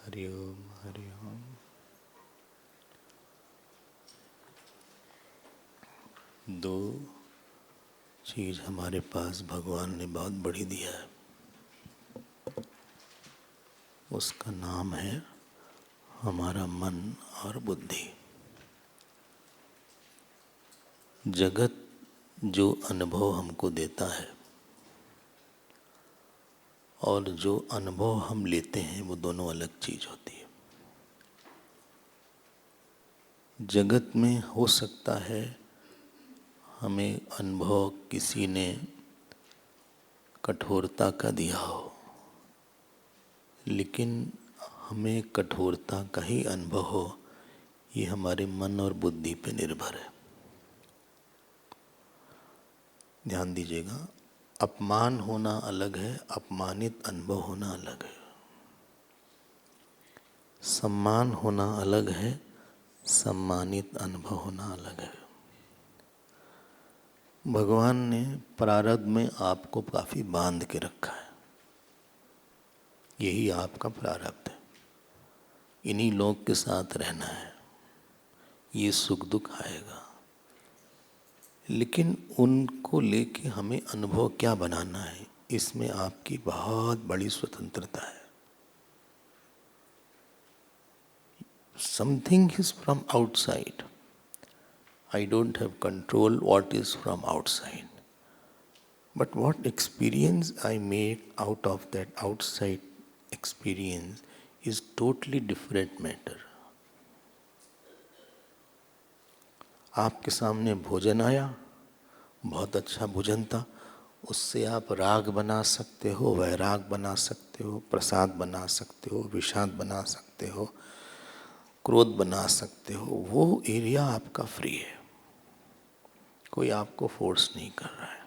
हरि ओम हरि ओम। दो चीज़ हमारे पास भगवान ने बहुत बड़ी दिया है, उसका नाम है हमारा मन और बुद्धि। जगत जो अनुभव हमको देता है और जो अनुभव हम लेते हैं वो दोनों अलग चीज़ होती है। जगत में हो सकता है हमें अनुभव किसी ने कठोरता का दिया हो, लेकिन हमें कठोरता का ही अनुभव हो, ये हमारे मन और बुद्धि पे निर्भर है। ध्यान दीजिएगा, अपमान होना अलग है, अपमानित अनुभव होना अलग है। सम्मान होना अलग है, सम्मानित अनुभव होना अलग है। भगवान ने प्रारब्ध में आपको काफी बांध के रखा है, यही आपका प्रारब्ध है। इन्हीं लोग के साथ रहना है, ये सुख दुख आएगा, लेकिन उनको लेके हमें अनुभव क्या बनाना है, इसमें आपकी बहुत बड़ी स्वतंत्रता है। Something is from outside, I don't have control what is from outside. But what experience I make out of that outside experience is totally different matter. आपके सामने भोजन आया, बहुत अच्छा भोजन था, उससे आप राग बना सकते हो, वैराग बना सकते हो, प्रसाद बना सकते हो, विषाद बना सकते हो, क्रोध बना सकते हो। वो एरिया आपका फ्री है, कोई आपको फोर्स नहीं कर रहा है।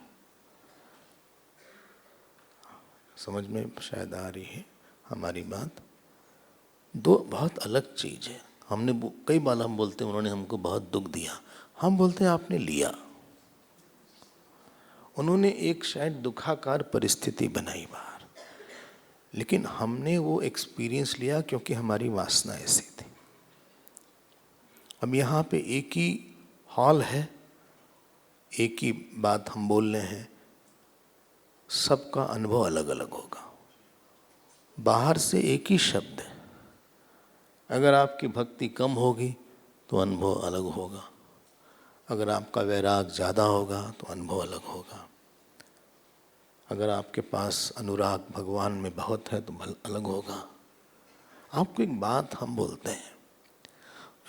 समझ में शायद आ रही है हमारी बात। दो बहुत अलग चीज है। हमने कई बार हम बोलते हैं उन्होंने हमको बहुत दुख दिया, हम बोलते हैं आपने लिया। उन्होंने एक शायद दुखाकार परिस्थिति बनाई बाहर, लेकिन हमने वो एक्सपीरियंस लिया क्योंकि हमारी वासना ऐसी थी। अब यहाँ पे एक ही हॉल है, एक ही बात हम बोल रहे हैं, सबका अनुभव अलग अलग होगा। बाहर से एक ही शब्द है, अगर आपकी भक्ति कम होगी तो अनुभव अलग होगा, अगर आपका वैराग ज़्यादा होगा तो अनुभव अलग होगा, अगर आपके पास अनुराग भगवान में बहुत है तो अलग होगा। आपको एक बात हम बोलते हैं,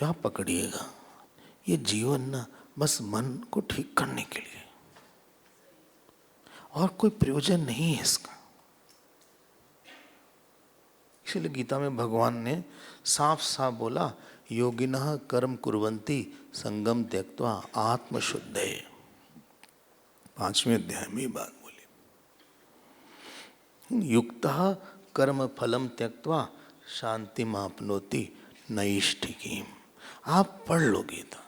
जो आप पकड़िएगा, ये जीवन ना बस मन को ठीक करने के लिए, और कोई प्रयोजन नहीं है इसका। इसलिए गीता में भगवान ने साफ साफ बोला, योगिनः कर्म कुर्वन्ति संगम त्यक्त्वा आत्मशुद्धये। 5वें अध्याय में ये बात बोली। युक्तः कर्म फलम त्यक्त्वा शांतिमाप्नोति नैष्ठिकीम्। आप पढ़ लो गीता,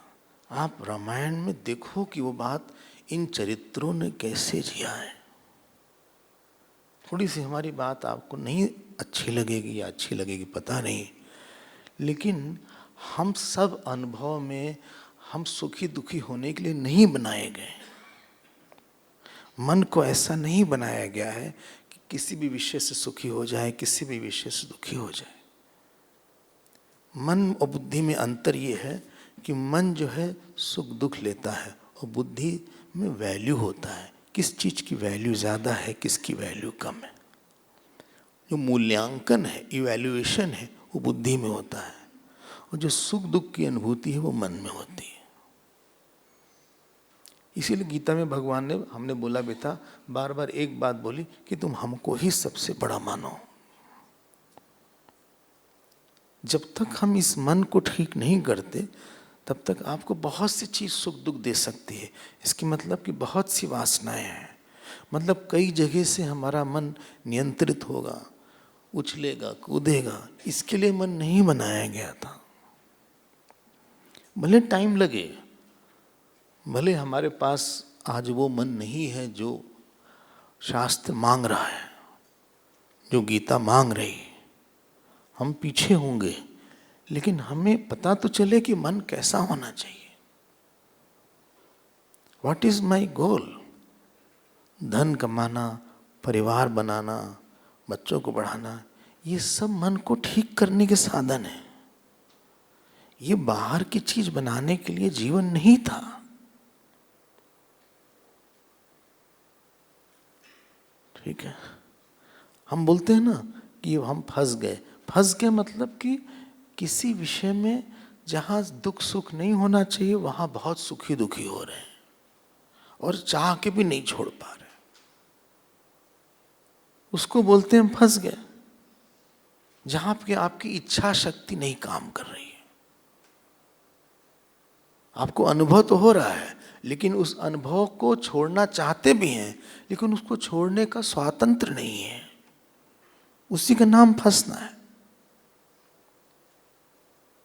आप रामायण में देखो कि वो बात इन चरित्रों ने कैसे जिया है। थोड़ी सी हमारी बात आपको नहीं अच्छी लगेगी या अच्छी लगेगी पता नहीं, लेकिन हम सब अनुभव में हम सुखी दुखी होने के लिए नहीं बनाए गए। मन को ऐसा नहीं बनाया गया है कि किसी भी विषय से सुखी हो जाए, किसी भी विषय से दुखी हो जाए। मन और बुद्धि में अंतर ये है कि मन जो है सुख दुख लेता है और बुद्धि में वैल्यू होता है, किस चीज की वैल्यू ज्यादा है, किसकी वैल्यू कम है। जो मूल्यांकन है, इवैल्यूएशन है, वो बुद्धि में होता है, और जो सुख दुख की अनुभूति है वो मन में होती है। इसीलिए गीता में भगवान ने, हमने बोला भी था, बार बार एक बात बोली कि तुम हमको ही सबसे बड़ा मानो। जब तक हम इस मन को ठीक नहीं करते तब तक आपको बहुत सी चीज सुख दुख दे सकती है। इसकी मतलब कि बहुत सी वासनाएं हैं, मतलब कई जगह से हमारा मन नियंत्रित होगा, उछलेगा कूदेगा। इसके लिए मन नहीं बनाया गया था। भले टाइम लगे, भले हमारे पास आज वो मन नहीं है जो शास्त्र मांग रहा है, जो गीता मांग रही, हम पीछे होंगे, लेकिन हमें पता तो चले कि मन कैसा होना चाहिए। व्हाट इज माई गोल? धन कमाना, परिवार बनाना, बच्चों को बढ़ाना, ये सब मन को ठीक करने के साधन है। ये बाहर की चीज बनाने के लिए जीवन नहीं था। ठीक है, हम बोलते हैं ना कि हम फंस गए। फंस गए मतलब कि किसी विषय में जहां दुख सुख नहीं होना चाहिए वहां बहुत सुखी दुखी हो रहे हैं और चाह के भी नहीं छोड़ पा रहे। उसको बोलते हैं हम फंस गए। जहां पे आपकी इच्छा शक्ति नहीं काम कर रही है, आपको अनुभव तो हो रहा है, लेकिन उस अनुभव को छोड़ना चाहते भी हैं, लेकिन उसको छोड़ने का स्वातंत्र नहीं है। उसी का नाम फंसना है।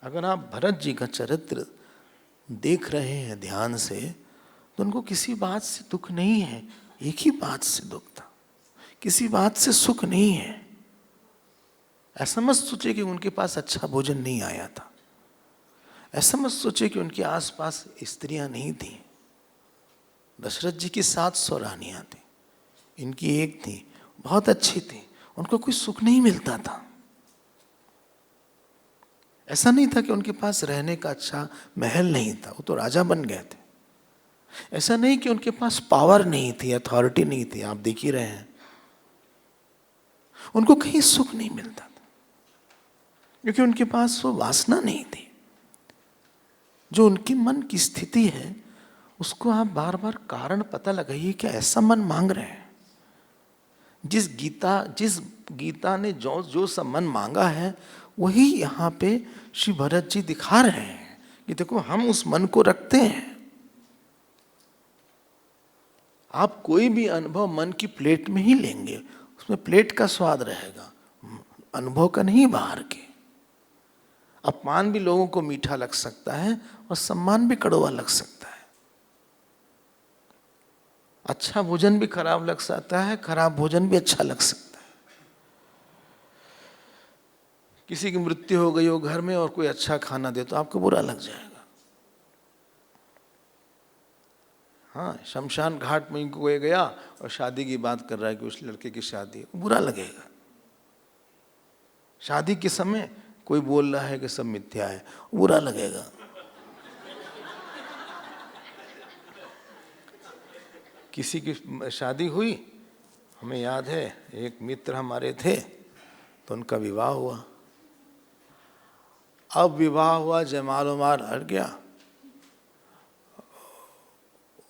अगर आप भरत जी का चरित्र देख रहे हैं ध्यान से, तो उनको किसी बात से दुख नहीं है, एक ही बात से दुख था, किसी बात से सुख नहीं है। ऐसा मत सोचे कि उनके पास अच्छा भोजन नहीं आया था, ऐसा मत सोचे कि उनके आसपास स्त्रियां नहीं थी। दशरथ जी की 700 रानियां थी, इनकी एक थी, बहुत अच्छी थी, उनको कोई सुख नहीं मिलता था। ऐसा नहीं था कि उनके पास रहने का अच्छा महल नहीं था, वो तो राजा बन गए थे। ऐसा नहीं कि उनके पास पावर नहीं थी, अथॉरिटी नहीं थी, आप देख ही रहे हैं। उनको कहीं सुख नहीं मिलता था क्योंकि उनके पास वो वासना नहीं थी। जो उनके मन की स्थिति है उसको आप बार बार कारण पता लगाइए, क्या ऐसा मन मांग रहे हैं। जिस गीता ने जो सब मन मांगा है वही यहाँ पे श्री भरत जी दिखा रहे हैं कि देखो हम उस मन को रखते हैं। आप कोई भी अनुभव मन की प्लेट में ही लेंगे, उसमें प्लेट का स्वाद रहेगा, अनुभव का नहीं बाहर के। अपमान भी लोगों को मीठा लग सकता है और सम्मान भी कड़वा लग सकता है। अच्छा भोजन भी खराब लग सकता है, खराब भोजन भी अच्छा लग सकता है। किसी की मृत्यु हो गई हो घर में और कोई अच्छा खाना दे तो आपको बुरा लग जाएगा। हाँ, शमशान घाट में कोई गया और शादी की बात कर रहा है कि उस लड़के की शादी, बुरा लगेगा। शादी के समय कोई बोल रहा है कि सब मिथ्या है, बुरा लगेगा। किसी की शादी हुई, हमें याद है एक मित्र हमारे थे, तो उनका विवाह हुआ। अब विवाह हुआ, जयमाल उमाल हट गया,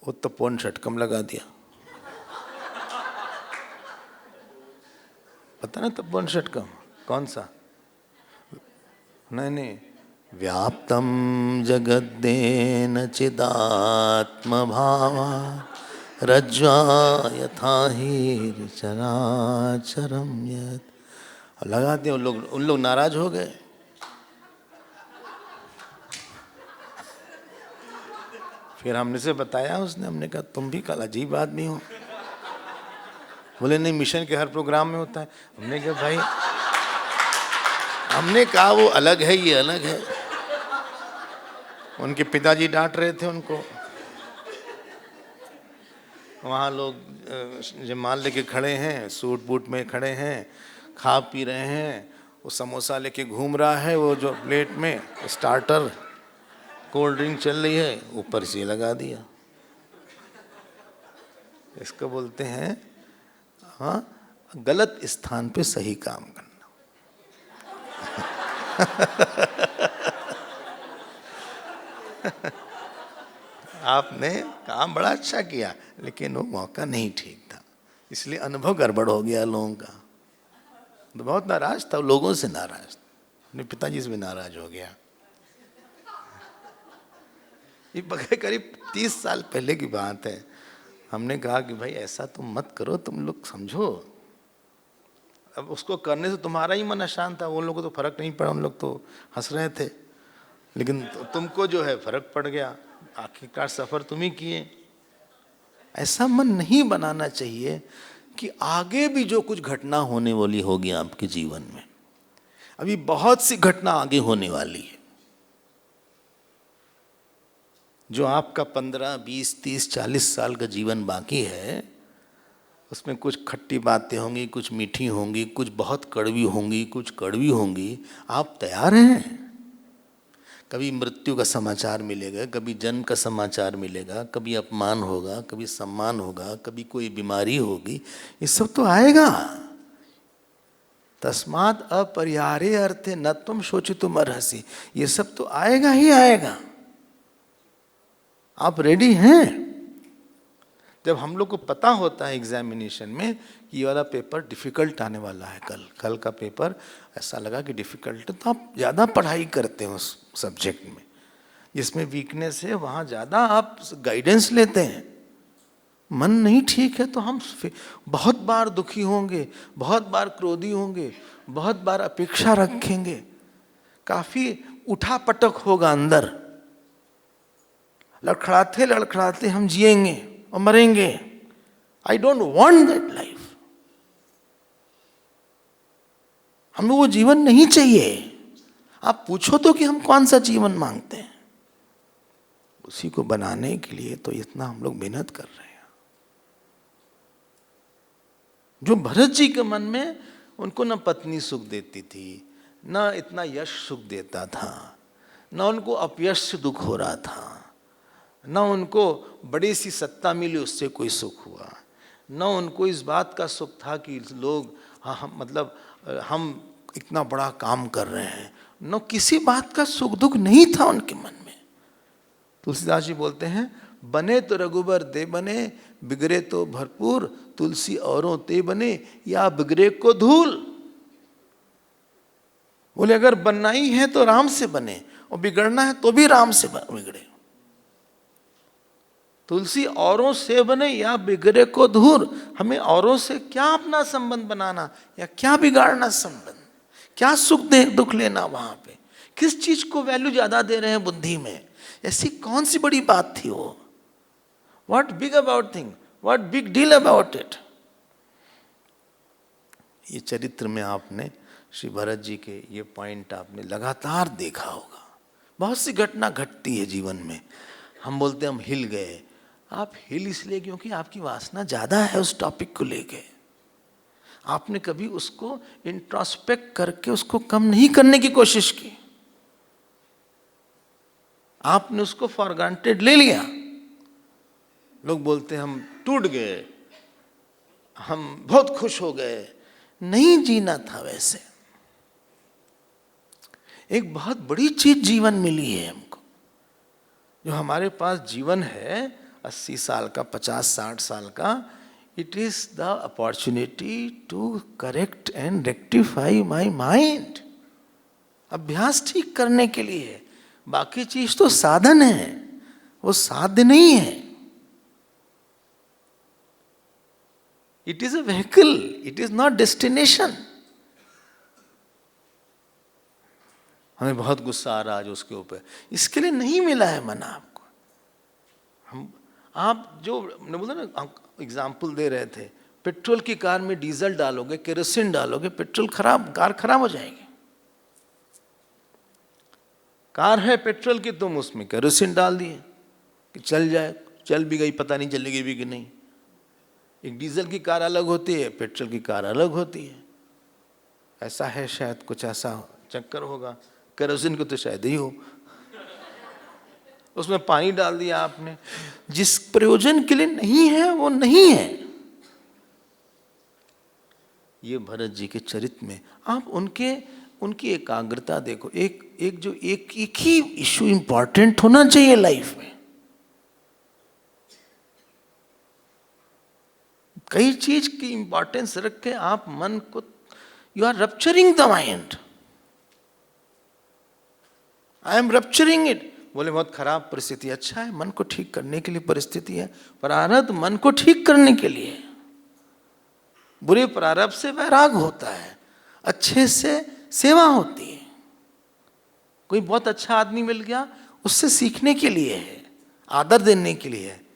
वो तो पौन षटकम लगा दिया। पता ना तपोवन षटकम कौन सा? नहीं, व्याप्तम जगद्देन चिदात्म भावा रज्ज्वा यथा चराचरम यत्। लगा दिया उन लोग नाराज हो गए। फिर हमने से बताया, उसने, हमने कहा तुम भी कल अजीब आदमी हो। बोले नहीं, मिशन के हर प्रोग्राम में होता है। हमने कहा भाई, हमने कहा वो अलग है, ये अलग है। उनके पिताजी डांट रहे थे उनको। वहाँ लोग जयमाल लेके खड़े हैं, सूट बूट में खड़े हैं, खा पी रहे हैं। वो समोसा लेके घूम रहा है, वो जो प्लेट में स्टार्टर, कोल्ड ड्रिंक चल रही है, ऊपर से लगा दिया। इसको बोलते हैं हाँ, गलत स्थान पे सही काम करना। आपने काम बड़ा अच्छा किया, लेकिन वो मौका नहीं ठीक था, इसलिए अनुभव गड़बड़ हो गया लोगों का। तो बहुत नाराज था, लोगों से नाराज, अपने पिताजी से भी नाराज हो गया। ये करीब 30 साल पहले की बात है। हमने कहा कि भाई ऐसा तुम मत करो, तुम लोग समझो। अब उसको करने से तुम्हारा ही मन अशांत था, उन लोगों को तो फर्क नहीं पड़ा, उन लोग तो हंस रहे थे, लेकिन तुमको जो है फर्क पड़ गया। आखिरकार सफर तुम ही किए। ऐसा मन नहीं बनाना चाहिए कि आगे भी जो कुछ घटना होने वाली होगी आपके जीवन में, अभी बहुत सी घटना आगे होने वाली है। जो आपका 15, 20, 30, 40 साल का जीवन बाकी है, उसमें कुछ खट्टी बातें होंगी, कुछ मीठी होंगी, कुछ बहुत कड़वी होंगी, कुछ कड़वी होंगी। आप तैयार हैं? कभी मृत्यु का समाचार मिलेगा, कभी जन्म का समाचार मिलेगा, कभी अपमान होगा, कभी सम्मान होगा, कभी कोई बीमारी होगी। ये सब तो आएगा। तस्मात् अपरिहार्य अर्थे न तुम शोचितुम अर्हसि। ये सब तो आएगा ही आएगा। आप रेडी हैं? जब हम लोग को पता होता है एग्जामिनेशन में कि ये वाला पेपर डिफिकल्ट आने वाला है, कल का पेपर ऐसा लगा कि डिफिकल्ट है, तो आप ज़्यादा पढ़ाई करते हैं उस सब्जेक्ट में। जिसमें वीकनेस है वहाँ ज़्यादा आप गाइडेंस लेते हैं। मन नहीं ठीक है तो हम बहुत बार दुखी होंगे, बहुत बार क्रोधी होंगे, बहुत बार अपेक्षा रखेंगे, काफ़ी उठापटक होगा अंदर। लड़खड़ाते लड़खड़ाते हम जिएंगे और मरेंगे। I don't want that life. हमें वो जीवन नहीं चाहिए। आप पूछो तो कि हम कौन सा जीवन मांगते हैं। उसी को बनाने के लिए तो इतना हम लोग मेहनत कर रहे हैं। जो भरत जी के मन में, उनको न पत्नी सुख देती थी, न इतना यश सुख देता था, न उनको अपयश से दुख हो रहा था, न उनको बड़ी सी सत्ता मिली उससे कोई सुख हुआ, न उनको इस बात का सुख था कि लोग हम इतना बड़ा काम कर रहे हैं, न किसी बात का सुख दुख नहीं था उनके मन में। तुलसीदास जी बोलते हैं, बने तो रघुबर दे बने, बिगड़े तो भरपूर, तुलसी औरों ते बने, या बिगड़े को धूल। बोले अगर बनना ही है तो राम से बने, और बिगड़ना है तो भी राम से बिगड़े। तुलसी औरों से बने या बिगड़े को धूल। हमें औरों से क्या अपना संबंध बनाना, या क्या बिगाड़ना संबंध, क्या सुख दुख लेना वहां पे, किस चीज को वैल्यू ज्यादा दे रहे हैं बुद्धि में। ऐसी कौन सी बड़ी बात थी वो? What big about thing? What big deal about it? ये चरित्र में आपने श्री भरत जी के ये पॉइंट आपने लगातार देखा होगा। बहुत सी घटना घटती है जीवन में, हम बोलते हैं हम हिल गए। आप हिल इसलिए क्योंकि आपकी वासना ज्यादा है उस टॉपिक को लेके। आपने कभी उसको इंट्रोस्पेक्ट करके उसको कम नहीं करने की कोशिश की। आपने उसको फॉर ग्रांटेड ले लिया। लोग बोलते हैं हम टूट गए, हम बहुत खुश हो गए। नहीं जीना था वैसे। एक बहुत बड़ी चीज जीवन मिली है हमको। जो हमारे पास जीवन है 80 साल का, 50-60 साल का, it is the opportunity to correct and rectify my mind. अभ्यास ठीक करने के लिए। बाकी चीज तो साधन है, वो साध्य नहीं है। It is a vehicle, it is not destination. हमें बहुत गुस्सा आ रहा है उसके ऊपर, इसके लिए नहीं मिला है मन आपको। आप जो बोला ना, एग्जाम्पल दे रहे थे, पेट्रोल की कार में डीजल डालोगे, केरोसिन डालोगे, पेट्रोल खराब, कार खराब हो जाएगी। कार है पेट्रोल की, तुम उसमें केरोसिन डाल दिए कि चल जाए, चल भी गई, पता नहीं चलेगी भी कि नहीं। एक डीजल की कार अलग होती है, पेट्रोल की कार अलग होती है। ऐसा है, शायद कुछ ऐसा चक्कर होगा। केरोसिन को तो शायद ही हो। उसमें पानी डाल दिया आपने, जिस प्रयोजन के लिए नहीं है वो नहीं है। ये भरत जी के चरित्र में आप उनकी एकाग्रता देखो। एक ही इशू इंपॉर्टेंट होना चाहिए लाइफ में। कई चीज की इंपॉर्टेंस रख के आप मन को, you are rupturing the mind. I am rupturing it. बोले बहुत खराब परिस्थिति, अच्छा है, मन को ठीक करने के लिए परिस्थिति है। प्रारब्ध मन को ठीक करने के लिए। बुरे प्रारब्ध से वैराग होता है, अच्छे से सेवा होती है। कोई बहुत अच्छा आदमी मिल गया, उससे सीखने के लिए है, आदर देने के लिए है।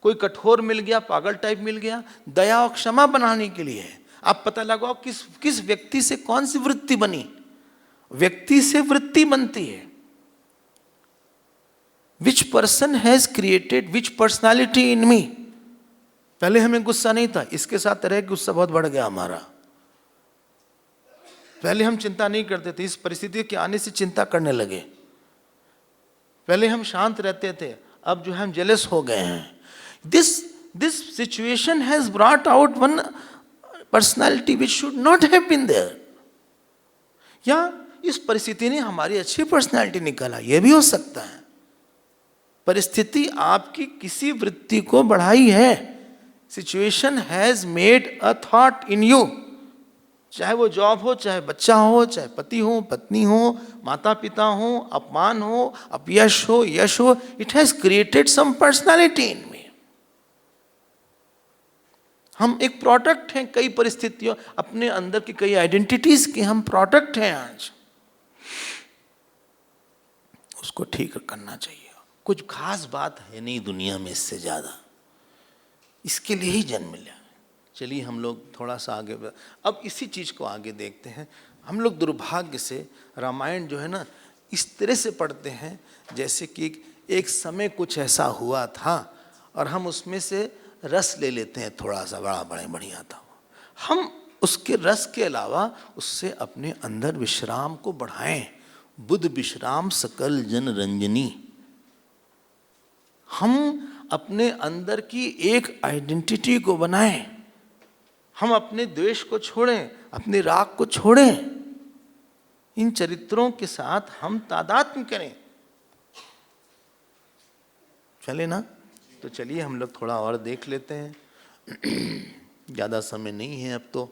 कोई कठोर मिल गया, पागल टाइप मिल गया, दया और क्षमा बनाने के लिए है। आप पता लगाओ किस व्यक्ति से कौन सी वृत्ति बनी, व्यक्ति से वृत्ति बनती है। Which person has created which personality in me. पहले हमें गुस्सा नहीं था, इसके साथ रह गुस्सा बहुत बढ़ गया हमारा। पहले हम चिंता नहीं करते थे, इस परिस्थिति के आने से चिंता करने लगे। पहले हम शांत रहते थे, अब जो है हम जेलस हो गए हैं। This situation has brought out one personality which should not have been there. या इस परिस्थिति ने हमारी अच्छी पर्सनालिटी निकाला, यह भी हो सकता है। परिस्थिति आपकी किसी वृत्ति को बढ़ाई है। Situation has made a thought in you, चाहे वो जॉब हो, चाहे बच्चा हो, चाहे पति हो, पत्नी हो, माता पिता हो, अपमान हो, अपयश हो, यश हो, it has created some personality in me. हम एक प्रोडक्ट हैं कई परिस्थितियों, अपने अंदर की कई आइडेंटिटीज के हम प्रोडक्ट हैं। आज उसको ठीक करना चाहिए। कुछ खास बात है नहीं दुनिया में इससे ज्यादा, इसके लिए ही जन्म लिया। चलिए हम लोग थोड़ा सा आगे, अब इसी चीज को आगे देखते हैं। हम लोग दुर्भाग्य से रामायण जो है ना इस तरह से पढ़ते हैं जैसे कि एक समय कुछ ऐसा हुआ था और हम उसमें से रस ले लेते हैं, थोड़ा सा बड़ा बढ़िया था। हम उसके रस के अलावा उससे अपने अंदर विश्राम को बढ़ाएं। बुद्ध विश्राम सकल जन रंजनी। हम अपने अंदर की एक आइडेंटिटी को बनाएं। हम अपने द्वेष को छोड़ें, अपने राग को छोड़ें। इन चरित्रों के साथ हम तादात्म्य करें। चले ना? तो चलिए हम लोग थोड़ा और देख लेते हैं। ज़्यादा समय नहीं है अब तो,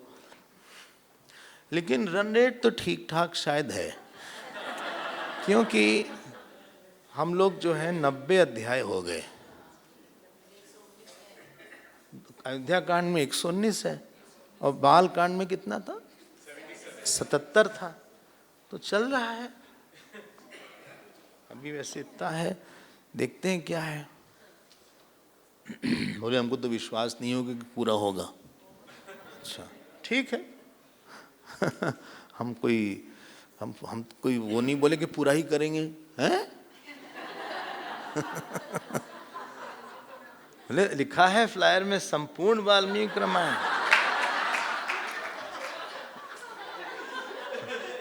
लेकिन रन रेट तो ठीक ठाक शायद है, क्योंकि हम लोग जो है 90 अध्याय हो गए। अयोध्या कांड में 119 है और बाल कांड में कितना था? 77 था। तो चल रहा है अभी, वैसे इतना है, देखते हैं क्या है। बोले हमको तो विश्वास नहीं होगा कि पूरा होगा। अच्छा ठीक है। हम कोई वो नहीं बोले कि पूरा ही करेंगे, हैं? लिखा है फ्लायर में संपूर्ण वाल्मीकि रामायण।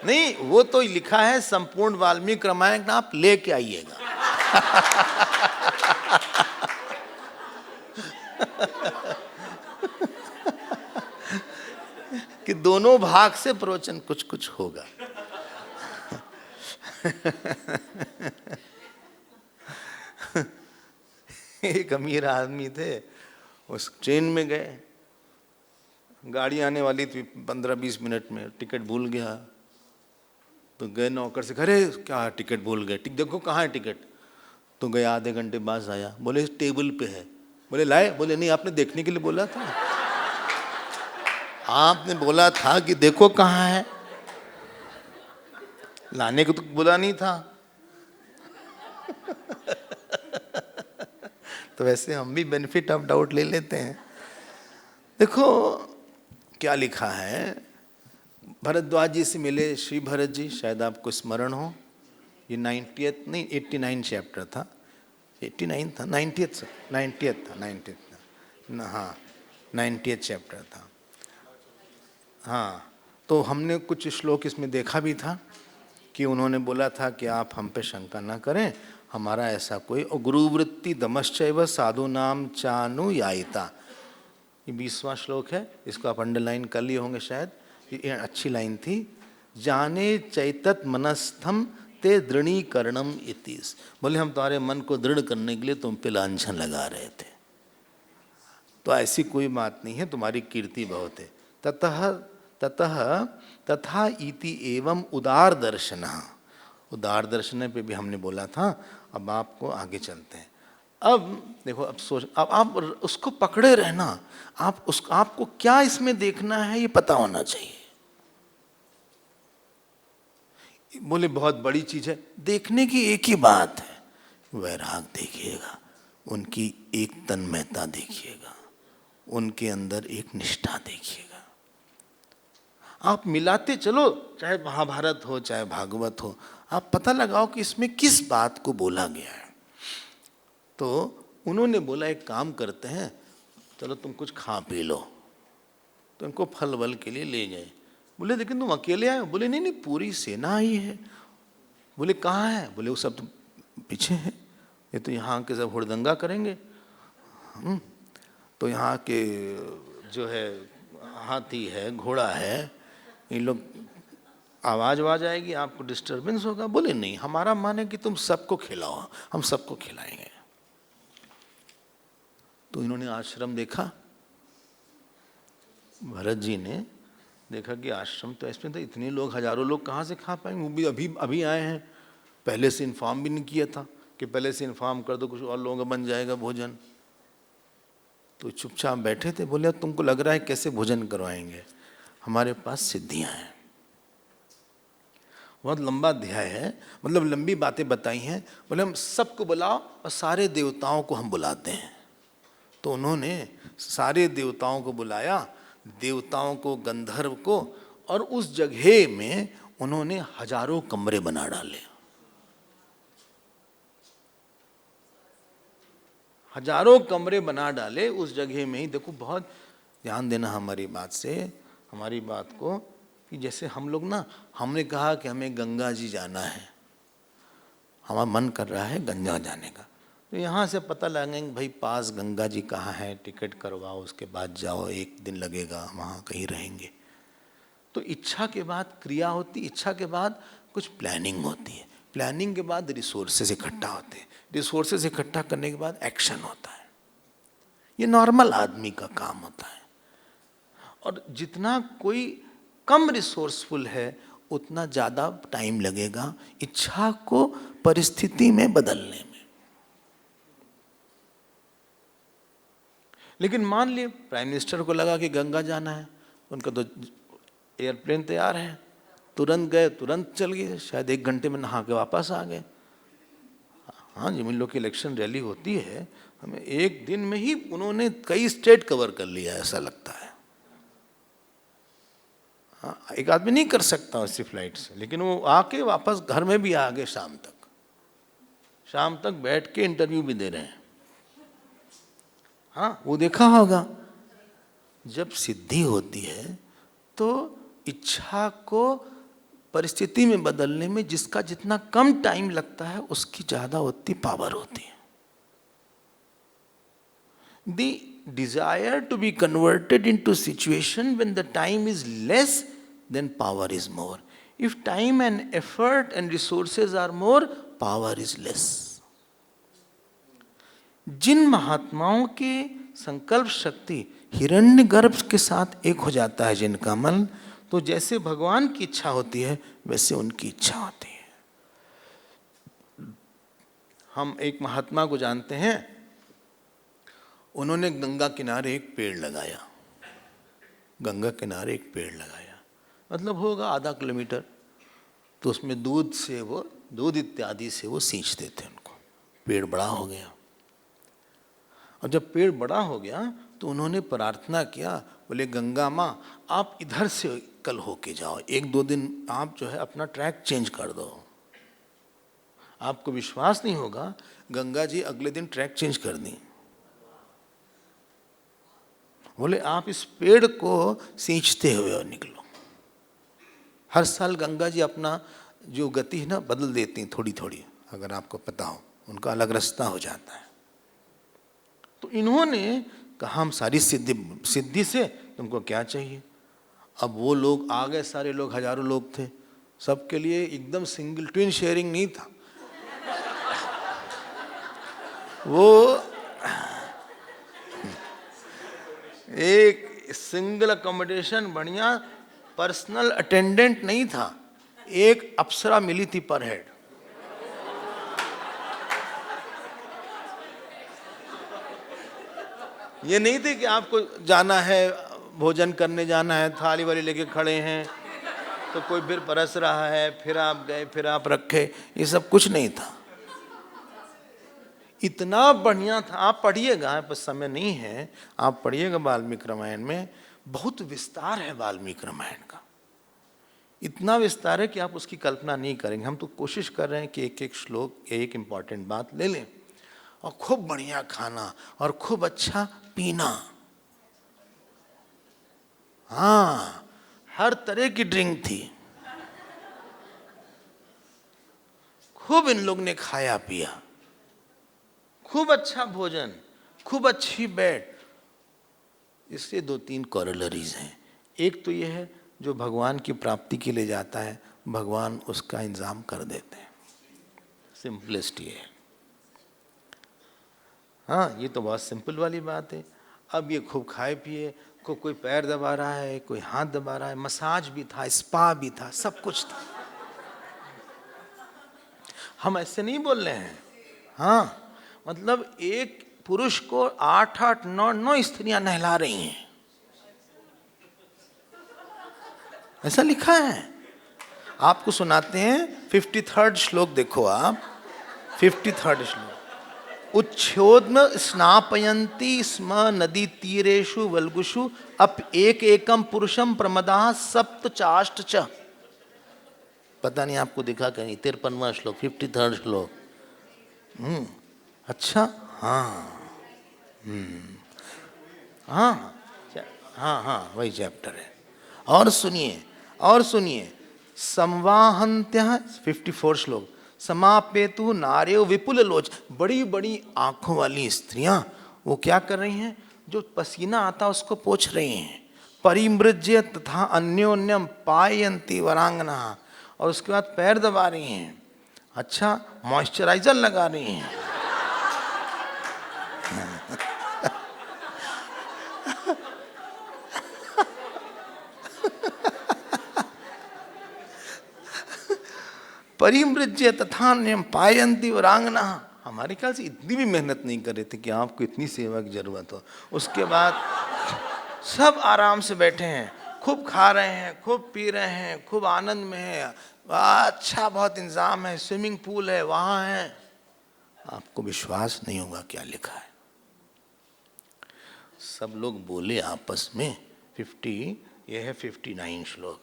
नहीं, वो तो लिखा है संपूर्ण वाल्मीकि रामायण आप लेके आइएगा। कि दोनों भाग से प्रवचन कुछ कुछ होगा। एक अमीर आदमी थे, उस ट्रेन में गए, गाड़ी आने वाली थी 15-20 मिनट में, टिकट भूल गया। तो गए नौकर से, अरे क्या टिकट भूल गए, देखो कहाँ है टिकट। तो गए, आधे घंटे बाद आया, बोले टेबल पे है। बोले लाए? बोले नहीं, आपने देखने के लिए बोला था। आपने बोला था कि देखो कहाँ है, लाने को तो बोला नहीं था। तो वैसे हम भी बेनिफिट ऑफ डाउट ले लेते हैं। देखो क्या लिखा है। भरद्वाज जी से मिले श्री भरत जी, शायद आपको स्मरण हो। ये 90th नहीं 89 चैप्टर था, 89 था, 90th था। हाँ 90th चैप्टर था। हाँ, तो हमने कुछ श्लोक इसमें देखा भी था कि उन्होंने बोला था कि आप हम पे शंका ना करें, हमारा ऐसा कोई, और गुरुवृत्ति दमश्चैव साधु नाम चानुयायिता, ये 20वां श्लोक है। इसको आप अंडरलाइन कर लिए होंगे शायद, ये अच्छी लाइन थी। जाने चैतत मनस्थम ते दृढ़ीकरणम इतिस। बोले हम तुम्हारे मन को दृढ़ करने के लिए तुम पे लांछन लगा रहे थे, तो ऐसी कोई बात नहीं है, तुम्हारी कीर्ति बहुत है। तथा इति एवं उदार दर्शन, उदार दर्शन पे भी हमने बोला था। अब आपको आगे चलते हैं। अब देखो, अब सोच, अब आप उसको पकड़े रहना, आपको क्या इसमें देखना है ये पता होना चाहिए। बोले बहुत बड़ी चीज है, देखने की एक ही बात है, वैराग देखिएगा, उनकी एक तन्मयता देखिएगा, उनके अंदर एक निष्ठा देखिएगा। आप मिलाते चलो, चाहे महाभारत हो चाहे भागवत हो, आप पता लगाओ कि इसमें किस बात को बोला गया है। तो उन्होंने बोला एक काम करते हैं, चलो तुम कुछ खा पी लो। तो उनको फल वल के लिए ले गए। बोले लेकिन तुम अकेले आए हो? बोले नहीं नहीं, पूरी सेना आई है। बोले कहाँ है? बोले वो सब तो पीछे हैं, ये तो यहाँ के सब हुड़दंगा करेंगे। तो यहाँ के जो है हाथी है, घोड़ा है, इन लोग आवाज आएगी, आपको डिस्टरबेंस होगा। बोले नहीं, हमारा मन है कि तुम सबको खिलाओ, हम सबको खिलाएंगे। तो इन्होंने आश्रम देखा, भरत जी ने देखा कि आश्रम तो इसमें तो इतने लोग, हजारों लोग कहाँ से खा पाएंगे, वो भी अभी अभी आए हैं, पहले से इन्फॉर्म भी नहीं किया था कि पहले से इन्फॉर्म कर दो कुछ और लोगों का बन जाएगा भोजन। तो चुपचाप बैठे थे। बोले तुमको लग रहा है कैसे भोजन करवाएंगे, हमारे पास सिद्धियां हैं। बहुत लंबा अध्याय है, मतलब लंबी बातें बताई हैं। बोले हम सबको बुलाओ और सारे देवताओं को हम बुलाते हैं। तो उन्होंने सारे देवताओं को बुलाया, देवताओं को, गंधर्व को, और उस जगह में उन्होंने हजारों कमरे बना डाले। हजारों कमरे बना डाले उस जगह में ही। देखो बहुत ध्यान देना हमारी बात से, हमारी बात को, कि जैसे हम लोग ना, हमने कहा कि हमें गंगा जी जाना है, हमारा मन कर रहा है गंगा जाने का, तो यहाँ से पता लगाएंगे भाई पास गंगा जी कहाँ है, टिकट करवाओ, उसके बाद जाओ, एक दिन लगेगा, वहाँ कहीं रहेंगे। तो इच्छा के बाद क्रिया होती, इच्छा के बाद कुछ प्लानिंग होती है, प्लानिंग के बाद रिसोर्सेज इकट्ठा होते हैं, रिसोर्सेज इकट्ठा करने के बाद एक्शन होता है। ये नॉर्मल आदमी का काम होता है। और जितना कोई कम रिसोर्सफुल है उतना ज़्यादा टाइम लगेगा इच्छा को परिस्थिति में बदलने में। लेकिन मान लिए प्राइम मिनिस्टर को लगा कि गंगा जाना है, उनका तो एयरप्लेन तैयार है, तुरंत गए, तुरंत चल गए, शायद 1 घंटे में नहा के वापस आ गए। हाँ, जिन लोग की इलेक्शन रैली होती है, हमें 1 दिन में ही उन्होंने कई स्टेट कवर कर लिया, ऐसा लगता है। हाँ, एक आदमी नहीं कर सकता उसी फ्लाइट से, लेकिन वो आके वापस घर में भी आ गए शाम तक बैठ के इंटरव्यू भी दे रहे हैं। हाँ, वो देखा होगा, जब सिद्धि होती है तो इच्छा को परिस्थिति में बदलने में जिसका जितना कम टाइम लगता है उसकी ज्यादा होती पावर होती है। The desire to be converted into situation when the time is less, then power is more. If time and effort and resources are more, power is less. जिन महात्माओं के संकल्प शक्ति हिरण्यगर्भ के साथ एक हो जाता है जिनका मन, तो जैसे भगवान की इच्छा होती है वैसे उनकी इच्छा होती है। हम एक महात्मा को जानते हैं, उन्होंने गंगा किनारे एक पेड़ लगाया, गंगा किनारे एक पेड़ लगाया, मतलब होगा आधा किलोमीटर, तो उसमें दूध इत्यादि से वो सींचते थे उनको। पेड़ बड़ा हो गया, और जब पेड़ बड़ा हो गया तो उन्होंने प्रार्थना किया, बोले गंगा माँ आप इधर से कल होके जाओ, 1-2 दिन आप जो है अपना ट्रैक चेंज कर दो। आपको विश्वास नहीं होगा, गंगा जी अगले दिन ट्रैक चेंज कर दी। बोले आप इस पेड़ को सींचते हुए निकलो। हर साल गंगा जी अपना जो गति है ना बदल देती हैं थोड़ी थोड़ी, अगर आपको पता हो, उनका अलग रास्ता हो जाता है। तो इन्होंने कहा हम सारी सिद्धि से तुमको क्या चाहिए। अब वो लोग आ गए, सारे लोग, हजारों लोग थे, सबके लिए एकदम सिंगल ट्विन शेयरिंग नहीं था। वो एक सिंगल अकोमोडेशन बढ़िया, पर्सनल अटेंडेंट नहीं था, एक अप्सरा मिली थी पर हेड। ये नहीं थे कि आपको जाना है, भोजन करने जाना है, थाली वाली लेके खड़े हैं तो कोई फिर परस रहा है, फिर आप गए, फिर आप रखे, ये सब कुछ नहीं था। इतना बढ़िया था, आप पढ़िएगा, पर समय नहीं है, आप पढ़िएगा वाल्मीकि रामायण में, बहुत विस्तार है वाल्मीकि रामायण का। इतना विस्तार है कि आप उसकी कल्पना नहीं करेंगे। हम तो कोशिश कर रहे हैं कि एक एक श्लोक एक इम्पॉर्टेंट बात ले लें, और खूब बढ़िया खाना और खूब अच्छा पीना। हाँ, हर तरह की ड्रिंक थी, खूब इन लोग ने खाया पिया, खूब अच्छा भोजन, खूब अच्छी बेड। इससे दो तीन कॉरलरीज हैं। एक तो यह है, जो भगवान की प्राप्ति के लिए जाता है, भगवान उसका इंतजाम कर देते हैं। सिंपलेस्ट ये है। हाँ, ये तो बहुत सिंपल वाली बात है। अब ये खूब खाए पिए, कोई पैर दबा रहा है, कोई हाथ दबा रहा है, मसाज भी था, स्पा भी था, सब कुछ था। हम ऐसे नहीं बोल रहे हैं। हाँ, मतलब एक पुरुष को 8-8, 9-9 स्त्रियां नहला रही हैं, ऐसा लिखा है। आपको सुनाते हैं 53rd श्लोक, देखो आप 53rd श्लोक। उच्छोदन स्नापयन्ति स्म नदी तीरेषु वल्गुषु अप एक एकम पुरुषम प्रमदाः सप्त चाष्ट च। पता नहीं आपको दिखा कहीं 53वां श्लोक, 53rd श्लोक। अच्छा, हाँ, हाँ, हाँ, हाँ, वही चैप्टर है। और सुनिए, और सुनिए, संवाहन्त्य 54 श्लोक, समापेतु नार्यो विपुल लोच। बड़ी बड़ी आंखों वाली स्त्रियां वो क्या कर रही हैं, जो पसीना आता उसको पोंछ रही हैं। परिमृज्य तथा अन्योन्यम पायन्ति वरांगना, और उसके बाद पैर दबा रही हैं। अच्छा, मॉइस्चराइजर लगा रही हैं। परिमृज्य तथा नियम पायन्ति वरांगना। हमारे ख्याल से इतनी भी मेहनत नहीं कर रहे थे कि आपको इतनी सेवा की जरूरत हो। उसके बाद सब आराम से बैठे हैं, खूब खा रहे हैं, खूब पी रहे हैं, खूब आनंद में है। अच्छा, बहुत इंतजाम है, स्विमिंग पूल है, वहां है। आपको विश्वास नहीं होगा क्या लिखा है। सब लोग बोले आपस में। 50, यह है 59 श्लोक।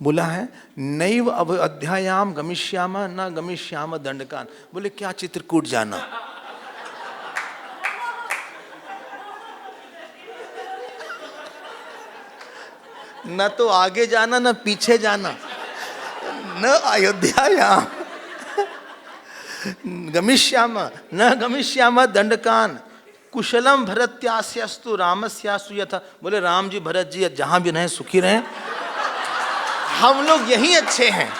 बोला है, नैव अब अध्यायाम गमिष्याम न गमिष्याम दंडकान। बोले क्या चित्रकूट जाना, न तो आगे जाना न पीछे जाना, न अयोध्यायाम गमिष्याम न गमिष्याम दंडकान, कुशलम भरत्यास्यस्तु रामस्यास्तु यथा। बोले राम जी भरत जी जहां भी रहें सुखी रहें, हम लोग यही अच्छे हैं,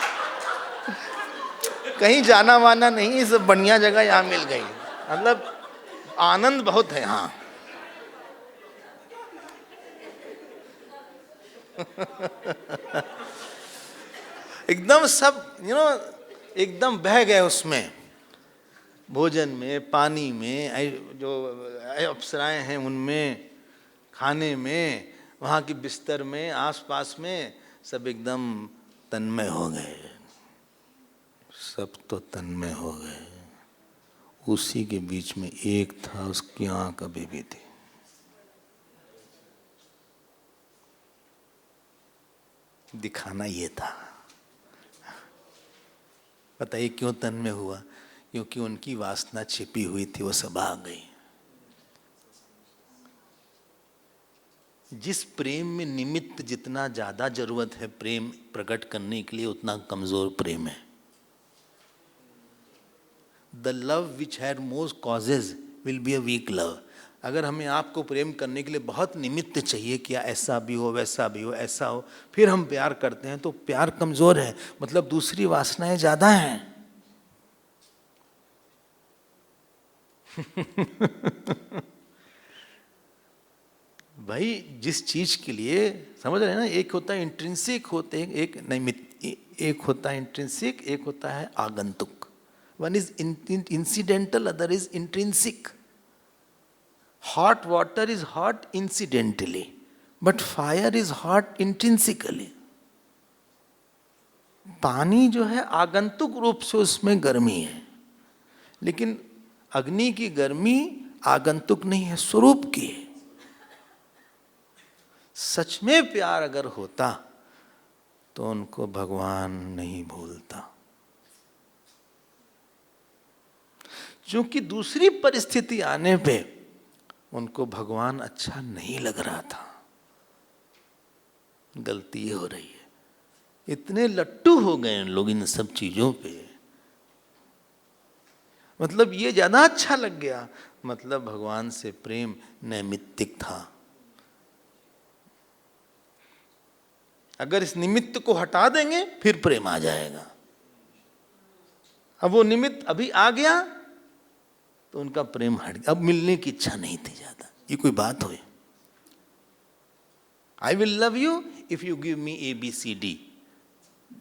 कहीं जाना वाना नहीं, सब बढ़िया जगह यहाँ मिल गई। मतलब आनंद बहुत है यहाँ। एकदम सब एकदम बह गए उसमें, भोजन में, पानी में, जो अप्सराएं हैं उनमें, खाने में, वहाँ की बिस्तर में, आसपास में, सब एकदम तन्मय हो गए। सब तो तन्मय हो गए। उसी के बीच में एक था, उसकी आंख अभी भी थी। दिखाना ये था। बताइए क्यों तन्मय हुआ? क्योंकि उनकी वासना छिपी हुई थी, वो सब आ गई। जिस प्रेम में निमित्त जितना ज्यादा जरूरत है प्रेम प्रकट करने के लिए, उतना कमजोर प्रेम है। The love which had most causes will be a weak love. अगर हमें आपको प्रेम करने के लिए बहुत निमित्त चाहिए कि ऐसा भी हो, वैसा भी हो, ऐसा हो, फिर हम प्यार करते हैं, तो प्यार कमजोर है, मतलब दूसरी वासनाएं ज्यादा हैं। भाई जिस चीज के लिए, समझ रहे हैं ना, एक होता है इंट्रिंसिक, होते हैं एक नहीं, एक होता है इंट्रिंसिक, एक होता है आगंतुक। One is incidental, other is intrinsic. Hot water is hot incidentally, but fire is hot intrinsically. पानी जो है आगंतुक रूप से उसमें गर्मी है, लेकिन अग्नि की गर्मी आगंतुक नहीं है, स्वरूप की है। सच में प्यार अगर होता तो उनको भगवान नहीं भूलता। क्योंकि दूसरी परिस्थिति आने पे उनको भगवान अच्छा नहीं लग रहा था। गलती ये हो रही है, इतने लट्टू हो गए लोग इन सब चीजों पे, मतलब ये ज्यादा अच्छा लग गया, मतलब भगवान से प्रेम नैमित्तिक था। अगर इस निमित्त को हटा देंगे फिर प्रेम आ जाएगा। अब वो निमित्त अभी आ गया तो उनका प्रेम हट गया, अब मिलने की इच्छा नहीं थी ज्यादा। ये कोई बात हुई? I will love you if you give me ABCD।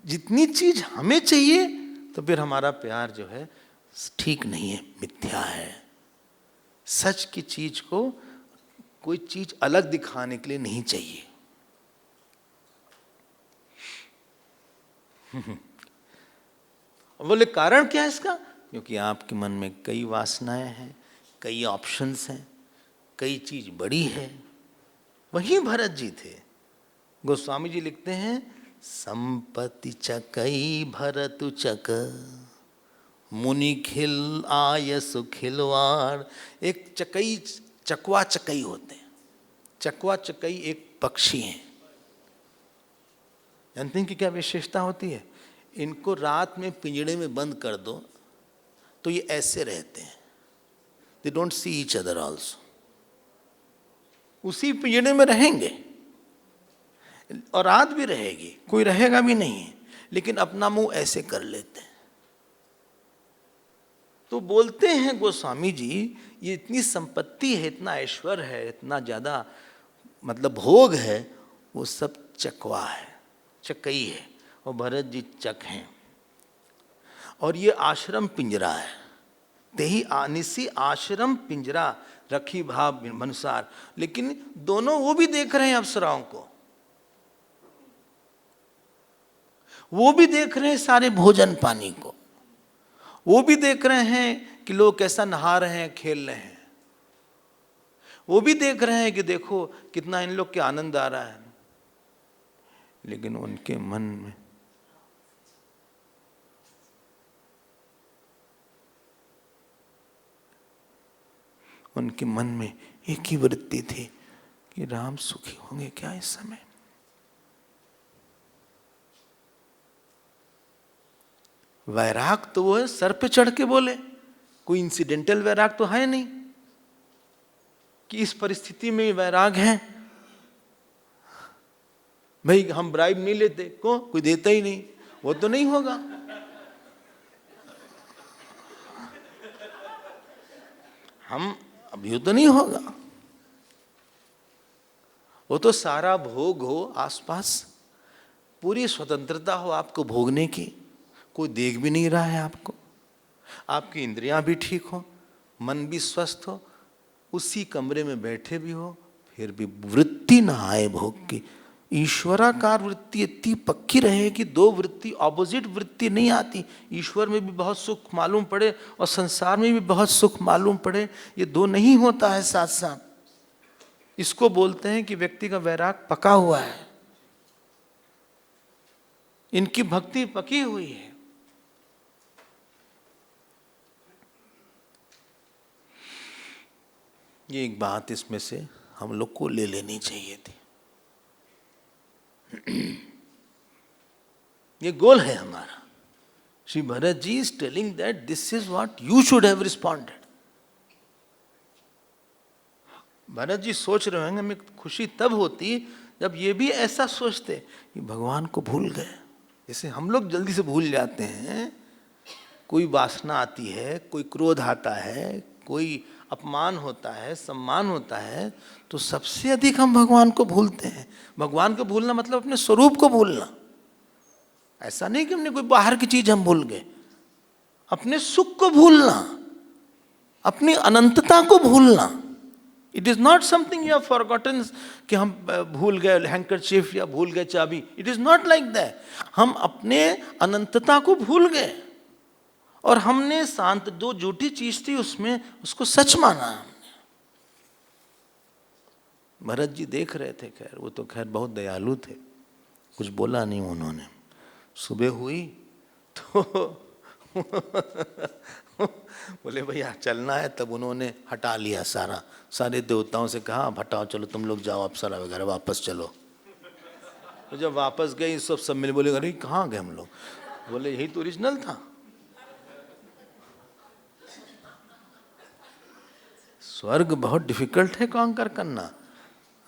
जितनी चीज हमें चाहिए तो फिर हमारा प्यार जो है ठीक नहीं है, मिथ्या है। सच की चीज को कोई चीज अलग दिखाने के लिए नहीं चाहिए। बोले कारण क्या है इसका? क्योंकि आपके मन में कई वासनाएं हैं, कई ऑप्शंस हैं, कई चीज बड़ी है। वही भरत जी थे। गोस्वामी जी लिखते हैं, संपत्ति चकई भरत चक, मुनि खिल आय सुखिलवाड़। एक चकई, चकवा चकई होते हैं। चकवा चकई एक पक्षी है। जानते हैं कि क्या विशेषता होती है? इनको रात में पिंजड़े में बंद कर दो तो ये ऐसे रहते हैं, they don't see each other also. उसी पिंजड़े में रहेंगे और रात भी रहेगी, कोई रहेगा भी नहीं, लेकिन अपना मुंह ऐसे कर लेते हैं। तो बोलते हैं गोस्वामी जी, ये इतनी संपत्ति है, इतना ऐश्वर्य है, इतना ज्यादा मतलब भोग है, वो सब चकवा है, चकई है, और भरत जी चक हैं। और ये आश्रम पिंजरा है। तेही आनिसी आश्रम पिंजरा रखी भाव अनुसार। लेकिन दोनों वो भी देख रहे हैं अप्सराओं को, वो भी देख रहे हैं सारे भोजन पानी को, वो भी देख रहे हैं कि लोग कैसा नहा रहे हैं, खेल रहे हैं, वो भी देख रहे हैं कि देखो कितना इन लोग के आनंद आ रहा है। लेकिन उनके मन में एक ही वृत्ति थी कि राम सुखी होंगे क्या इस समय? वैराग तो वो है सर पे चढ़ के बोले, कोई इंसिडेंटल वैराग तो है नहीं कि इस परिस्थिति में वैराग है। भाई हम ब्राइब नहीं लेते, कोई देता ही नहीं, वो तो नहीं होगा। हम अभी तो नहीं होगा। वो तो सारा भोग हो आसपास, पूरी स्वतंत्रता हो आपको भोगने की, कोई देख भी नहीं रहा है आपको, आपकी इंद्रियां भी ठीक हो, मन भी स्वस्थ हो, उसी कमरे में बैठे भी हो, फिर भी वृत्ति ना आए भोग की। ईश्वराकार वृत्ति इतनी पक्की रहे कि दो वृत्ति, ऑपोजिट वृत्ति नहीं आती। ईश्वर में भी बहुत सुख मालूम पड़े और संसार में भी बहुत सुख मालूम पड़े, ये दो नहीं होता है साथ साथ। इसको बोलते हैं कि व्यक्ति का वैराग पका हुआ है, इनकी भक्ति पकी हुई है। ये एक बात इसमें से हम लोग को ले लेनी चाहिए थी। ये गोल है हमारा। Shri Bharat ji is telling that this is what you should have responded. Bharat ji सोच रहे होंगे हमें खुशी तब होती जब ये भी ऐसा सोचते कि भगवान को भूल गए। जैसे हम लोग जल्दी से भूल जाते हैं, कोई वासना आती है, कोई क्रोध आता है, कोई अपमान होता है, सम्मान होता है, तो सबसे अधिक हम भगवान को भूलते हैं। भगवान को भूलना मतलब अपने स्वरूप को भूलना। ऐसा नहीं कि हमने कोई बाहर की चीज हम भूल गए, अपने सुख को भूलना, अपनी अनंतता को भूलना। It is not something you have forgotten कि हम भूल गए हैंकरचीफ या भूल गए चाबी। It is not like that. हम अपने अनंतता को भूल गए और हमने शांत जो झूठी चीज थी उसमें उसको सच माना हमने। भरत जी देख रहे थे, खैर वो तो खैर बहुत दयालु थे, कुछ बोला नहीं उन्होंने। सुबह हुई तो बोले भैया चलना है, तब उन्होंने हटा लिया सारे देवताओं से कहा अब हटाओ, चलो तुम लोग जाओ, अप्सरा वगैरह वापस चलो। तो जब वापस गए सब मिले, बोले अरे कहाँ गए हम लोग? बोले यही तो ओरिजिनल था। स्वर्ग बहुत डिफिकल्ट है कॉन्कर करना।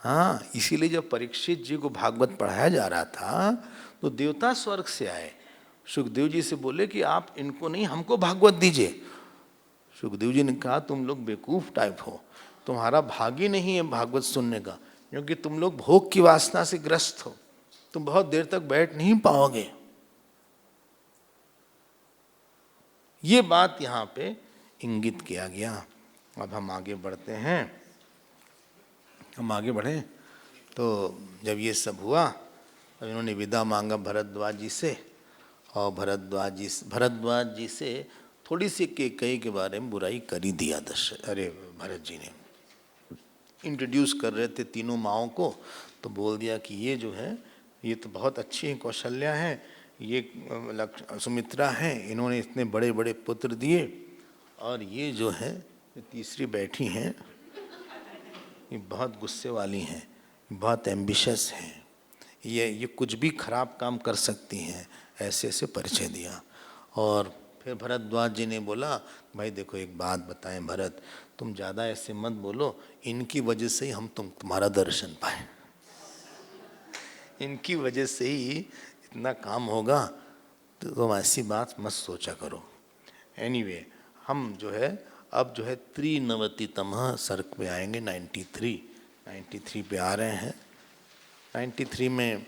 हाँ, इसीलिए जब परीक्षित जी को भागवत पढ़ाया जा रहा था तो देवता स्वर्ग से आए, सुखदेव जी से बोले कि आप इनको नहीं, हमको भागवत दीजिए। सुखदेव जी ने कहा तुम लोग बेवकूफ टाइप हो, तुम्हारा भाग ही नहीं है भागवत सुनने का, क्योंकि तुम लोग भोग की वासना से ग्रस्त हो, तुम बहुत देर तक बैठ नहीं पाओगे। ये बात यहाँ पे इंगित किया गया। अब हम आगे बढ़ते हैं। हम आगे बढ़े तो जब ये सब हुआ, अब इन्होंने विदा मांगा भरद्वाज जी से, और भरद्वाज जी से थोड़ी सी कैकेयी के बारे में बुराई कर ही दिया भरत जी ने। इंट्रोड्यूस कर रहे थे तीनों माँओं को, तो बोल दिया कि ये जो है ये तो बहुत अच्छी है, कौशल्या है, ये सुमित्रा है, इन्होंने इतने बड़े बड़े पुत्र दिए, और ये जो है तीसरी बैठी हैं, ये बहुत गुस्से वाली हैं, बहुत एम्बिशियस हैं, ये कुछ भी खराब काम कर सकती हैं, ऐसे ऐसे परिचय दिया। और फिर भरद्वाज जी ने बोला भाई देखो एक बात बताएं भरत, तुम ज़्यादा ऐसे मत बोलो, इनकी वजह से ही हम तुम्हारा दर्शन पाए, इनकी वजह से ही इतना काम होगा, तो तुम ऐसी बात मत सोचा करो। एनीवे, हम जो है अब जो है 93तमः सर्ग पे आएंगे। 93 पे आ रहे हैं। 93 में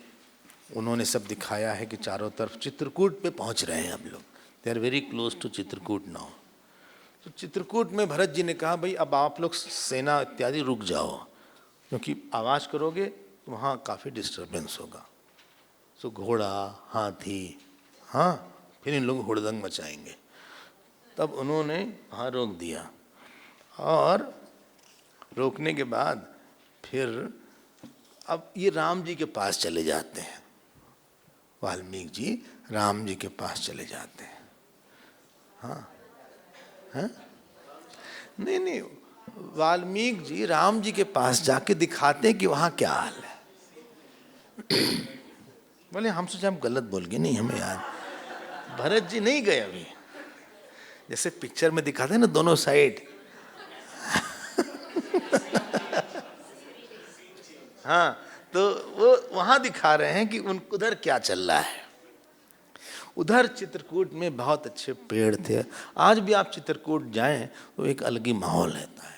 उन्होंने सब दिखाया है कि चारों तरफ चित्रकूट पे पहुंच रहे हैं अब लोग, they are very close to Chitrakoot now. तो चित्रकूट में भरत जी ने कहा भाई अब आप लोग सेना इत्यादि रुक जाओ, क्योंकि आवाज़ करोगे तो वहाँ काफ़ी डिस्टर्बेंस होगा। सो घोड़ा हाथी, हाँ, फिर इन लोग हुड़दंग मचाएंगे। तब उन्होंने वहाँ रोक दिया, और रोकने के बाद फिर अब ये राम जी के पास चले जाते हैं, वाल्मीकि जी राम जी के पास चले जाते हैं। हाँ हाँ, नहीं, वाल्मीकि जी राम जी के पास जाके दिखाते हैं कि वहाँ क्या हाल है। बोले हम सोचे हम गलत बोल गए, नहीं हमें याद, भरत जी नहीं गए अभी, जैसे पिक्चर में दिखाते हैं ना दोनों साइड। हाँ, तो वो वहां दिखा रहे हैं कि उधर क्या चल रहा है। उधर चित्रकूट में बहुत अच्छे पेड़ थे। आज भी आप चित्रकूट जाएं तो एक अलग ही माहौल रहता है।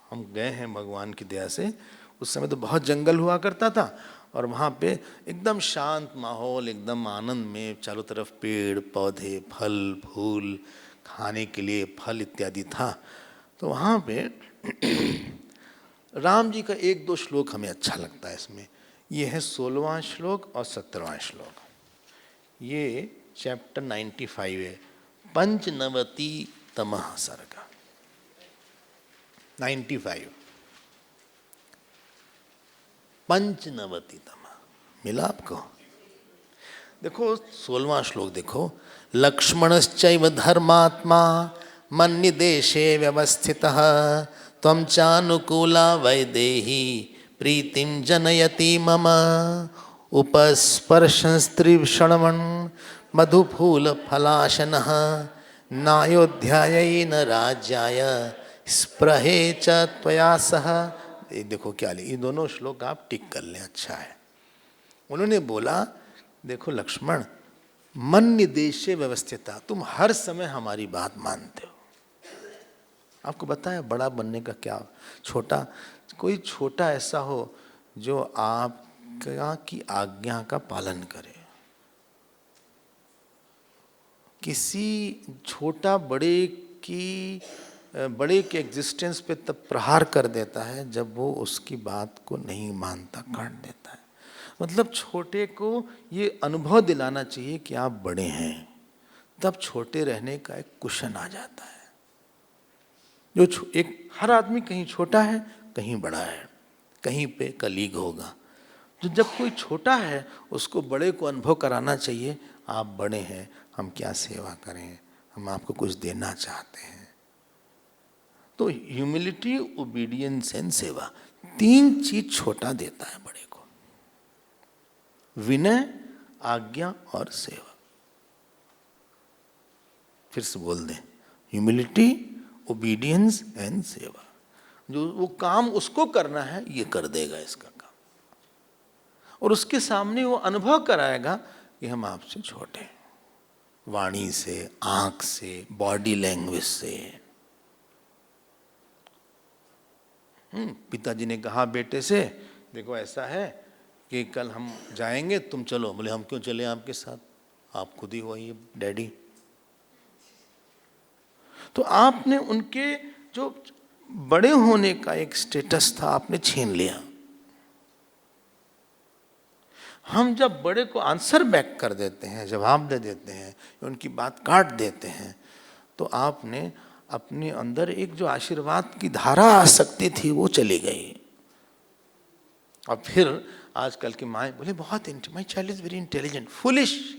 हम गए हैं भगवान की दया से, उस समय तो बहुत जंगल हुआ करता था, और वहाँ पे एकदम शांत माहौल, एकदम आनंद में, चारों तरफ पेड़ पौधे, फल फूल, खाने के लिए फल इत्यादि था। तो वहाँ पे राम जी का 1-2 श्लोक हमें अच्छा लगता है इसमें। ये है 16वां श्लोक और 17वां श्लोक। ये चैप्टर 95 है, 95तमः सर्ग। 95 95तमः मिला आपको? देखो 16वां श्लोक देखो, लक्ष्मणश्चैव धर्मात्मा मन्निदेशे व्यवस्थितः त्वं चानुकूला वैदेही प्रीतिं जनयति मम उपस्पर्शस्त्रिक्षणमन् मधुफूलफलाशनः नायोध्यायै न राज्याय स्पृहे च त्वया सह। ये देखो क्या ले, ये दोनों श्लोक आप टिक कर लें, अच्छा है। उन्होंने बोला देखो लक्ष्मण, मन निदेशे व्यवस्थिता, तुम हर समय हमारी बात मानते हो। आपको बताया बड़ा बनने का क्या, छोटा, कोई छोटा ऐसा हो जो आपका की आज्ञा का पालन करे। किसी छोटा बड़े के एग्जिस्टेंस पे तब प्रहार कर देता है जब वो उसकी बात को नहीं मानता, काट देता है। मतलब छोटे को ये अनुभव दिलाना चाहिए कि आप बड़े हैं, तब छोटे रहने का एक कुशन आ जाता है। जो हर आदमी कहीं छोटा है, कहीं बड़ा है, कहीं पे कलीग होगा, जो जब कोई छोटा है उसको बड़े को अनुभव कराना चाहिए, आप बड़े हैं, हम क्या सेवा करें, हम आपको कुछ देना चाहते हैं। तो ह्यूमिलिटी, ओबीडियंस एंड सेवा, 3 चीज छोटा देता है बड़े को, विनय, आज्ञा और सेवा। फिर से बोल दें, ह्यूमिलिटी, ओबीडियंस एंड सेवा। जो वो काम उसको करना है ये कर देगा इसका काम, और उसके सामने वो अनुभव कराएगा कि हम आपसे छोटे हैं, वाणी से, आंख से, बॉडी लैंग्वेज से। पिताजी ने कहा बेटे से, देखो ऐसा है कि कल हम जाएंगे, तुम चलो। बोले हम क्यों चले आपके साथ, आप खुद ही हो ये डैडी। तो आपने उनके जो बड़े होने का एक स्टेटस था आपने छीन लिया। हम जब बड़े को आंसर बैक कर देते हैं, जवाब दे देते हैं, उनकी बात काट देते हैं, तो आपने अपने अंदर एक जो आशीर्वाद की धारा आ सकती थी वो चली गई। और फिर आजकल की माएँ बोले बहुत my child is very intelligent, foolish,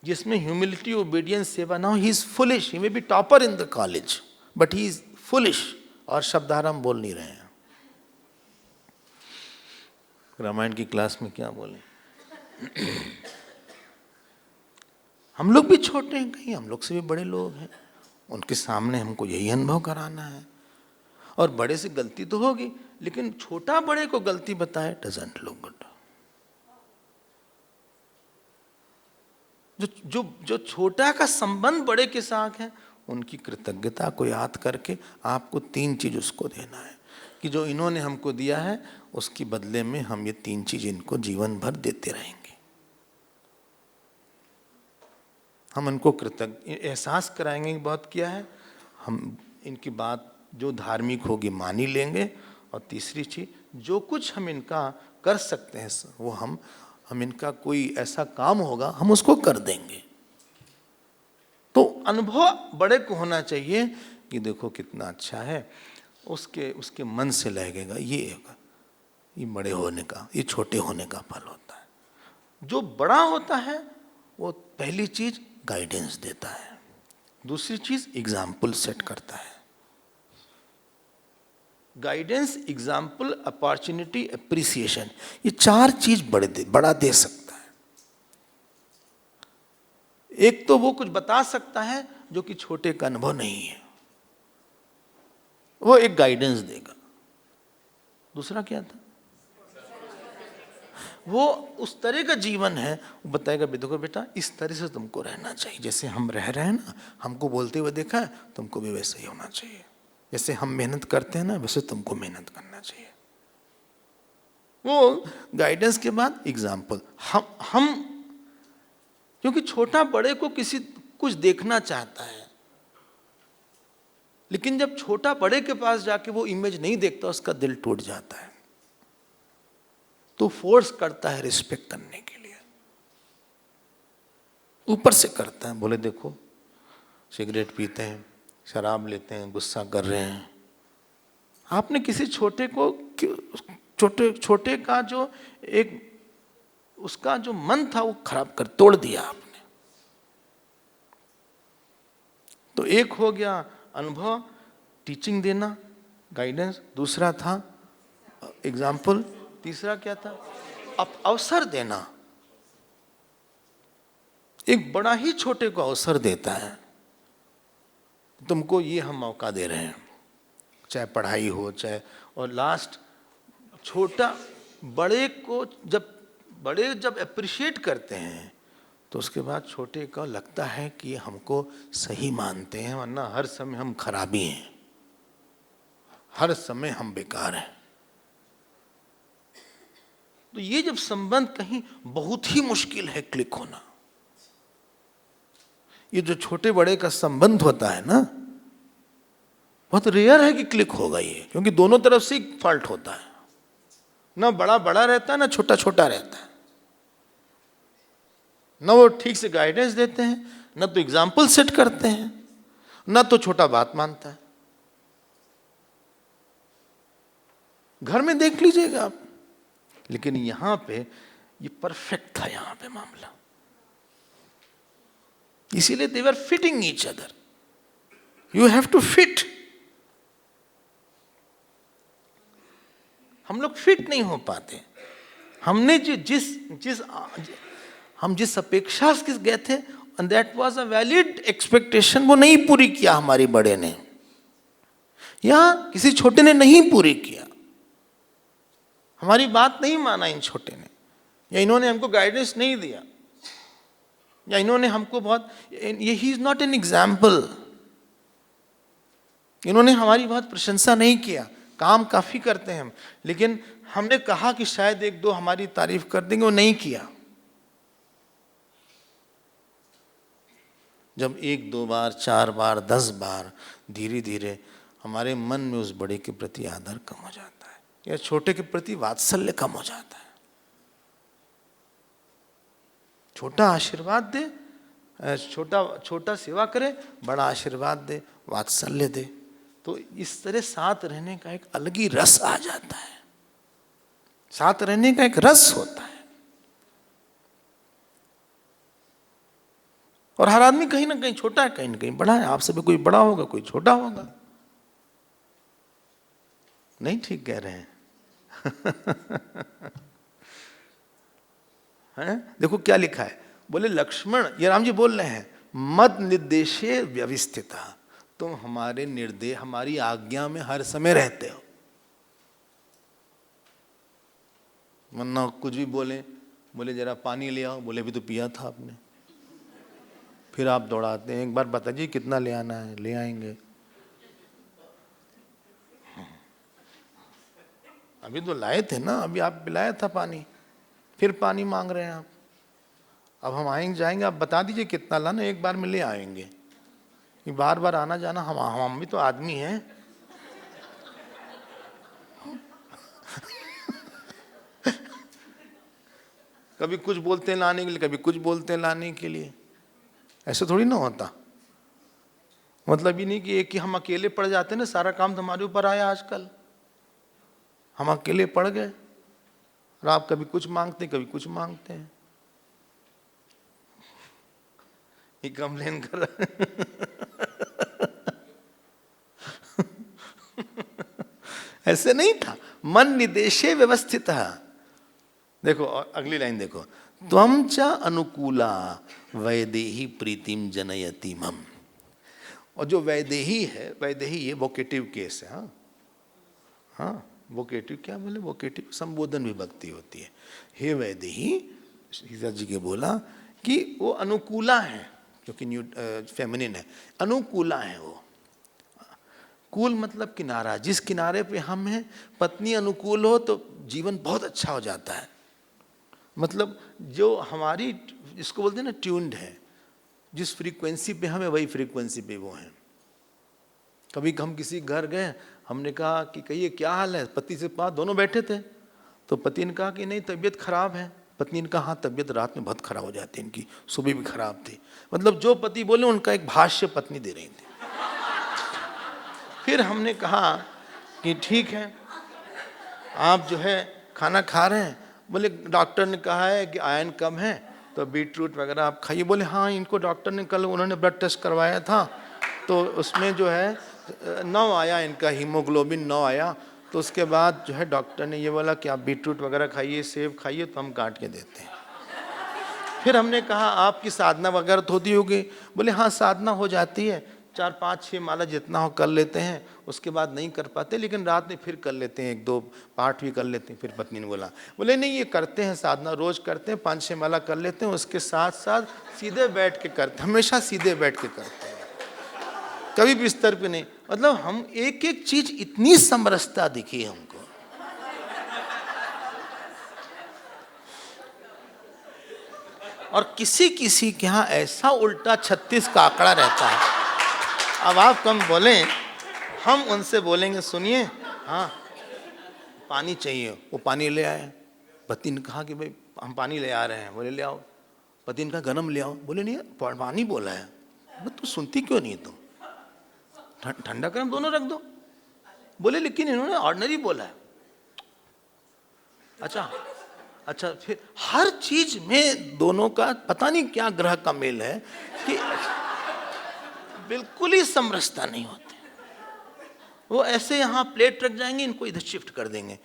जिसमें ह्यूमिलिटी, ओबीडियंस, सेवा, now he is foolish, he may be topper in the college but he is foolish. और शब्दार हम बोल नहीं रहे हैं। रामायण की क्लास में क्या बोले, हम लोग भी छोटे हैं, कहीं हम लोग से भी बड़े लोग हैं, उनके सामने हमको यही अनुभव कराना है। और बड़े से गलती तो होगी, लेकिन छोटा बड़े को गलती बताए डजंट लुक गुड। जो छोटा का संबंध बड़े के साथ है, उनकी कृतज्ञता को याद करके आपको 3 चीज उसको देना है कि जो इन्होंने हमको दिया है उसकी बदले में हम ये 3 चीज इनको जीवन भर देते रहेंगे। हम उनको कृतज्ञ एहसास कराएंगे कि बहुत किया है, हम इनकी बात जो धार्मिक होगी मानी लेंगे। और तीसरी चीज, जो कुछ हम इनका कर सकते हैं वो हम इनका कोई ऐसा काम होगा हम उसको कर देंगे। तो अनुभव बड़े को होना चाहिए कि देखो कितना अच्छा है, उसके मन से लगेगा ये बड़े होने का, ये छोटे होने का फल होता है। जो बड़ा होता है वो पहली चीज गाइडेंस देता है, दूसरी चीज एग्जाम्पल सेट करता है। गाइडेंस, एग्जाम्पल, अपॉर्चुनिटी, अप्रिसिएशन, ये 4 चीज बड़ा दे सकता है। एक तो वो कुछ बता सकता है जो कि छोटे का अनुभव नहीं है, वो एक गाइडेंस देगा। दूसरा क्या था, वो उस तरह का जीवन है, वो बताएगा देखो बेटा इस तरह से तुमको रहना चाहिए, जैसे हम रह रहे हैं ना, हमको बोलते हुए देखा है, तुमको भी वैसे ही होना चाहिए, जैसे हम मेहनत करते हैं ना वैसे तुमको मेहनत करना चाहिए। वो गाइडेंस के बाद एग्जाम्पल। हम क्योंकि छोटा बड़े को कुछ देखना चाहता है, लेकिन जब छोटा बड़े के पास जाके वो इमेज नहीं देखता उसका दिल टूट जाता है, तो फोर्स करता है रिस्पेक्ट करने के लिए, ऊपर से करता है। बोले देखो सिगरेट पीते हैं, शराब लेते हैं, गुस्सा कर रहे हैं। आपने किसी छोटे का जो एक उसका जो मन था वो खराब कर तोड़ दिया आपने। तो एक हो गया अनुभव, टीचिंग देना, गाइडेंस, दूसरा था एग्जाम्पल, तीसरा क्या था, अवसर देना। एक बड़ा ही छोटे को अवसर देता है, तुमको ये हम मौका दे रहे हैं, चाहे पढ़ाई हो चाहे, और लास्ट छोटा बड़े को जब अप्रिशिएट करते हैं तो उसके बाद छोटे को लगता है कि हमको सही मानते हैं, वरना हर समय हम खराबी हैं, हर समय हम बेकार हैं। तो ये जब संबंध कहीं बहुत ही मुश्किल है क्लिक होना, ये जो छोटे बड़े का संबंध होता है ना, बहुत रेयर है कि क्लिक होगा ये, क्योंकि दोनों तरफ से फॉल्ट होता है, ना बड़ा बड़ा रहता है ना छोटा छोटा रहता है, ना वो ठीक से गाइडेंस देते हैं, ना तो एग्जाम्पल सेट करते हैं, ना तो छोटा बात मानता है। घर में देख लीजिएगा आप। लेकिन यहां पे ये परफेक्ट था, यहां पे मामला। इसीलिए they were fitting each other. You have to fit. हम लोग फिट नहीं हो पाते। हमने हम जिस अपेक्षा से गए थे, and that was a valid expectation, वो नहीं पूरी किया हमारी बड़े ने, या किसी छोटे ने नहीं पूरी किया। हमारी बात नहीं माना इन छोटे ने, या इन्होंने हमको गाइडेंस नहीं दिया, या इन्होंने हमको बहुत, ये he is not an example. इन्होंने हमारी बहुत प्रशंसा नहीं किया। काम काफी करते हैं हम, लेकिन हमने कहा कि शायद एक दो हमारी तारीफ कर देंगे, वो नहीं किया। जब एक दो बार, चार बार, 10 बार, धीरे धीरे हमारे मन में उस बड़े के प्रति आदर कम हो जाता है, या छोटे के प्रति वात्सल्य कम हो जाता है। छोटा आशीर्वाद दे, छोटा सेवा करे, बड़ा आशीर्वाद दे, वात्सल्य दे, तो इस तरह साथ रहने का एक अलग ही रस आ जाता है। साथ रहने का एक रस होता है। और हर आदमी कहीं ना कहीं छोटा है, कहीं ना कहीं बड़ा है। आप सब कोई बड़ा होगा, कोई छोटा होगा। नहीं ठीक कह रहे हैं? हैं? देखो क्या लिखा है, बोले लक्ष्मण, ये राम जी बोल रहे हैं, मद निर्देशे व्यवस्थिता, तुम हमारे निर्देश, हमारी आज्ञा में हर समय रहते हो। वरना कुछ भी बोले जरा पानी ले आओ, बोले भी तो पिया था आपने। फिर आप दौड़ाते हैं, एक बार बताइए कितना ले आना है, ले आएंगे। अभी तो लाए थे ना, अभी आप पिलाया था पानी, फिर पानी मांग रहे हैं आप। अब हम आएंगे जाएंगे, आप बता दीजिए कितना लाना, एक बार में ले आएंगे। ये बार बार आना जाना, हम भी तो आदमी हैं। कभी कुछ बोलते हैं लाने के लिए, कभी कुछ बोलते हैं लाने के लिए। ऐसे थोड़ी ना होता। मतलब ये नहीं कि एक ही हम अकेले पड़ जाते ना, सारा काम तो हमारे ऊपर आया आजकल। हम अकेले पड़ गए और आप कभी कुछ मांगते हैं, कभी कुछ मांगते हैं। ये कंप्लेन कर रहा ऐसे नहीं था। मन निदेशे व्यवस्थित। देखो अगली लाइन देखो, त्वं च अनुकूला वैदेही प्रीतिम जनयति मम। और जो वैदेही है, वैदेही ये वोकेटिव केस है। हाँ वोकेटिव क्या बोले, वोकेटिव संबोधन विभक्ति होती है। हे वैदेही, सीता जी के बोला कि वो अनुकूला है, क्योंकि न्यू फेमिनिन है, अनुकूला है वो। कूल मतलब किनारा, जिस किनारे पे हम हैं, पत्नी अनुकूल हो तो जीवन बहुत अच्छा हो जाता है। मतलब जो हमारी, इसको बोलते हैं ना, ट्यून्ड है, जिस फ्रीक्वेंसी पे हमें, वही फ्रीक्वेंसी पे वो हैं। कभी हम किसी घर गए, हमने कहा कि कहिए क्या हाल है, पति से पास दोनों बैठे थे, तो पति ने कहा कि नहीं तबीयत खराब है। पत्नी ने कहा हाँ तबीयत रात में बहुत खराब हो जाती है इनकी, सुबह भी खराब थी। मतलब जो पति बोले उनका एक भाष्य पत्नी दे रही थी। फिर हमने कहा कि ठीक है, आप जो है खाना खा रहे हैं, बोले डॉक्टर ने कहा है कि आयरन कम है, तो बीटरूट वगैरह आप खाइए। बोले हाँ, इनको डॉक्टर ने कल उन्होंने ब्लड टेस्ट करवाया था, तो उसमें जो है 9 आया, इनका हीमोग्लोबिन 9 आया। तो उसके बाद जो है डॉक्टर ने ये बोला कि आप बीटरूट वगैरह खाइए, सेब खाइए, तो हम काट के देते हैं। फिर हमने कहा आपकी साधना वगैरह तो होती होगी। बोले हाँ साधना हो जाती है, 4, 5, 6 माला जितना हो कर लेते हैं, उसके बाद नहीं कर पाते, लेकिन रात में फिर कर लेते हैं, 1-2 पाठ भी कर लेते हैं। फिर पत्नी ने बोला, बोले नहीं ये करते हैं साधना, रोज करते हैं, 5-6 माला कर लेते हैं, उसके साथ साथ सीधे बैठ के करते, हमेशा सीधे बैठ के करते हैं, कभी बिस्तर पे नहीं। मतलब हम एक एक चीज इतनी समरसता दिखी हमको। और किसी किसी के यहाँ ऐसा उल्टा 36 का आंकड़ा रहता है। अब आप कम बोलें, हम उनसे बोलेंगे सुनिए हाँ पानी चाहिए, वो पानी ले आए। पति ने कहा कि भाई हम पानी ले आ रहे हैं, बोले ले आओ। पति ने कहा गरम ले आओ, बोले नहीं पानी बोला है। बोले तू सुनती क्यों नहीं, तुम ठंडा गरम दोनों रख दो। बोले लेकिन इन्होंने ऑर्डिनरी बोला है। अच्छा अच्छा, फिर हर चीज में दोनों का पता नहीं क्या ग्रह का मेल है कि बिल्कुल ही समरसता नहीं होती। वो ऐसे यहाँ प्लेट रख जाएंगे, इनको इधर शिफ्ट कर देंगे,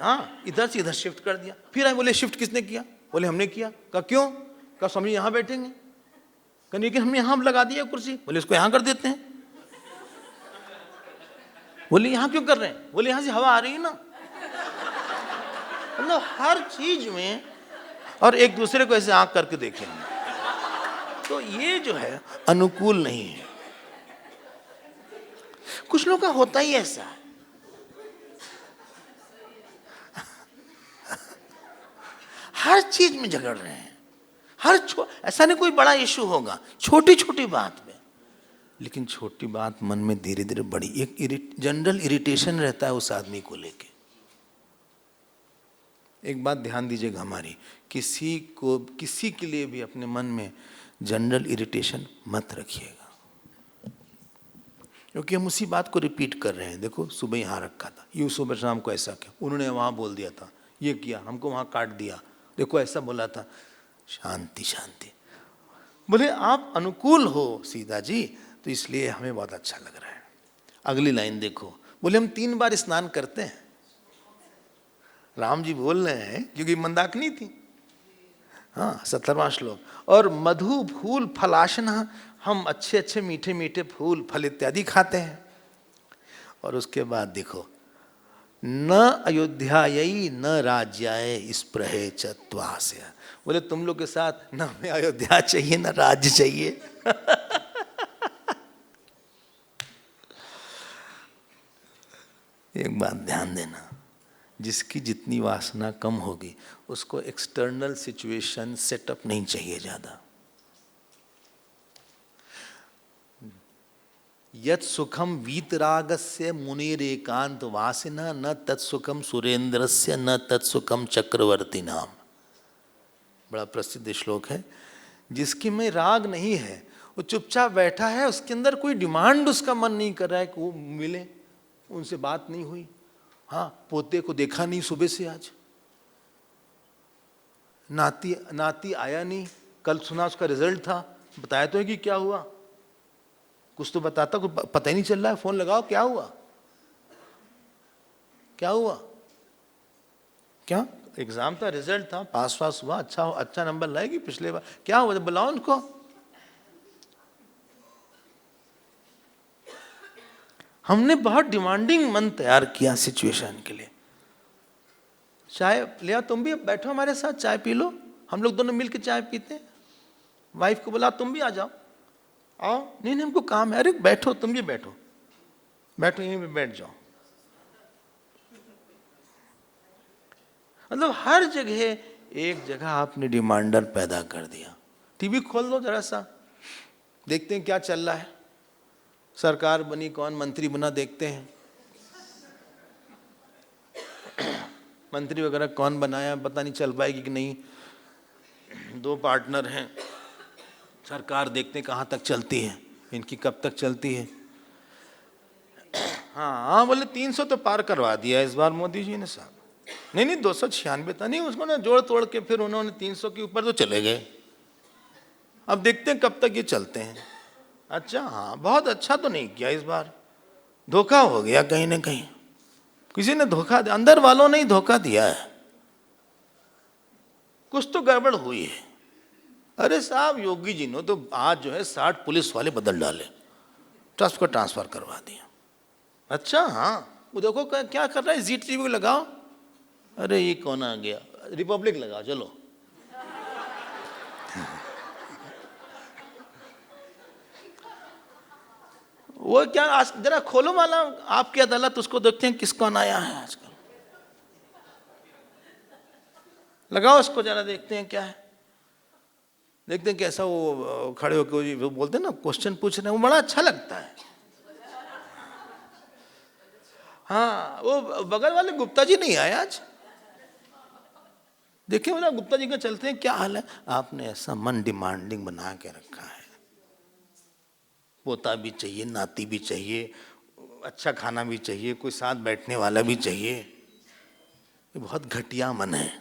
हाँ इधर से इधर शिफ्ट कर दिया, फिर आए बोले शिफ्ट किसने किया, बोले हमने किया। कहा क्यों, कहा स्वामी यहाँ बैठेंगे, कहा लेकिन हमने यहाँ लगा दिया कुर्सी, बोले इसको यहाँ कर देते हैं। बोले यहाँ क्यों कर रहे हैं, बोले यहाँ से हवा आ रही है ना। मतलब हर चीज में, और एक दूसरे को ऐसे आंख करके देखेंगे, तो ये जो है अनुकूल नहीं है। कुछ लोगों का होता ही ऐसा है, हर चीज में झगड़ रहे हैं, ऐसा नहीं कोई बड़ा इशू होगा, छोटी छोटी बात में, लेकिन छोटी बात मन में धीरे धीरे बड़ी एक जनरल इरिटेशन रहता है उस आदमी को लेके। एक बात ध्यान दीजिएगा हमारी, किसी के लिए भी अपने मन में जनरल इरिटेशन मत रखिएगा, क्योंकि हम उसी बात को रिपीट कर रहे हैं। देखो सुबह यहाँ रखा था, यूँ सुबह शाम को ऐसा किया, उन्होंने वहाँ बोल दिया था, ये किया, हमको वहाँ काट दिया, देखो ऐसा बोला था। शांति शांति। बोले आप अनुकूल हो सीता जी, तो इसलिए हमें बहुत अच्छा लग रहा है। अगली लाइन देखो, बोले हम 3 बार स्नान करते हैं। राम जी बोल रहे हैं क्योंकि मंदाकिनी थी, हाँ 17वां श्लोक, और मधु फूल फलाशना, हम अच्छे अच्छे मीठे मीठे फूल फल इत्यादि खाते हैं। और उसके बाद देखो, न अयोध्यायी न राज्याय स्पृहे चत्वास्य। बोले तुम लोग के साथ न हमें अयोध्या चाहिए न राज्य चाहिए। एक बात ध्यान देना, जिसकी जितनी वासना कम होगी उसको एक्सटर्नल सिचुएशन सेटअप नहीं चाहिए ज्यादा। यत् सुखम वीतरागस्य मुनिरेकांत वासिना न तत्सुखम सुरेंद्रस्य न तत्सुखम चक्रवर्ती नाम। बड़ा प्रसिद्ध श्लोक है। जिसकी में राग नहीं है वो चुपचाप बैठा है, उसके अंदर कोई डिमांड उसका मन नहीं कर रहा है कि वो मिले, उनसे बात नहीं हुई, हाँ पोते को देखा नहीं सुबह से, आज नाती आया नहीं, कल सुना उसका रिजल्ट था, बताया तो है कि क्या हुआ, कुछ तो बताता, कुछ पता ही नहीं चल रहा है, फोन लगाओ क्या हुआ, क्या हुआ, क्या एग्जाम था, रिजल्ट था, पास हुआ, अच्छा नंबर लाएगी पिछले बार, क्या हुआ बुलाओ उनको। हमने बहुत डिमांडिंग मन तैयार किया सिचुएशन के लिए। चाय लिया, तुम भी बैठो हमारे साथ चाय पी लो, हम लोग दोनों मिलकर चाय पीते हैं। वाइफ को बोला तुम भी आ जाओ, आओ, नहीं हमको काम है, अरे बैठो तुम भी बैठो यहीं पे बैठ जाओ। मतलब हर जगह एक जगह आपने डिमांडर पैदा कर दिया। टीवी खोल दो जरा सा, देखते हैं क्या चल रहा है, सरकार बनी, कौन मंत्री बना, देखते हैं मंत्री वगैरह कौन बनाया पता नहीं चल पाएगी कि नहीं, 2 पार्टनर हैं, सरकार देखते हैं कहाँ तक चलती है, इनकी कब तक चलती है। हाँ बोले 300 तो पार करवा दिया इस बार मोदी जी ने साहब, नहीं 296 था, नहीं उसको ना जोड़ तोड़ के फिर उन्होंने 300 के ऊपर तो चले गए। अब देखते हैं कब तक ये चलते हैं। अच्छा हाँ बहुत अच्छा तो नहीं किया इस बार, धोखा हो गया कहीं ना कहीं, किसी ने धोखा दिया, अंदर वालों ने ही धोखा दिया है, कुछ तो गड़बड़ हुई है। अरे साहब योगी जी ने तो आज जो है 60 पुलिस वाले बदल डाले, ट्रांसफर करवा दिया। अच्छा हाँ वो देखो क्या कर रहा है, जी टीवी लगाओ, अरे ये कौन आ गया, रिपब्लिक लगाओ चलो। वो क्या, आज जरा खोलो वाला आपकी अदालत, उसको देखते हैं किस कौन आया है आजकल, लगाओ उसको जरा, देखते हैं क्या है, देखते हैं कैसा वो खड़े होकर वो बोलते हैं ना क्वेश्चन पूछ रहे हैं, वो बड़ा अच्छा लगता है। हाँ वो बगल वाले गुप्ता जी नहीं आए आज, देखिए बोला गुप्ता जी का चलते हैं, क्या हाल है, आपने ऐसा मन डिमांडिंग बना के रखा है, पोता भी चाहिए, नाती भी चाहिए, अच्छा खाना भी चाहिए, कोई साथ बैठने वाला भी चाहिए, ये बहुत घटिया मन है।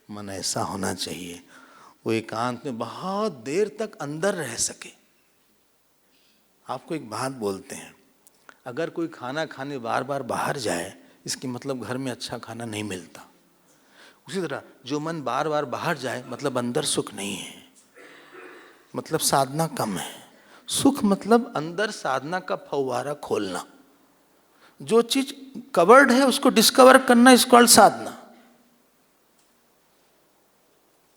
मन ऐसा होना चाहिए वो एकांत में बहुत देर तक अंदर रह सके। आपको एक बात बोलते हैं, अगर कोई खाना खाने बार बार बाहर जाए, इसकी मतलब घर में अच्छा खाना नहीं मिलता। उसी तरह जो मन बार बार बाहर जाए, मतलब अंदर सुख नहीं है, मतलब साधना कम है। सुख मतलब अंदर साधना का फव्वारा खोलना। जो चीज कवर्ड है उसको डिस्कवर करना इज कॉल्ड साधना।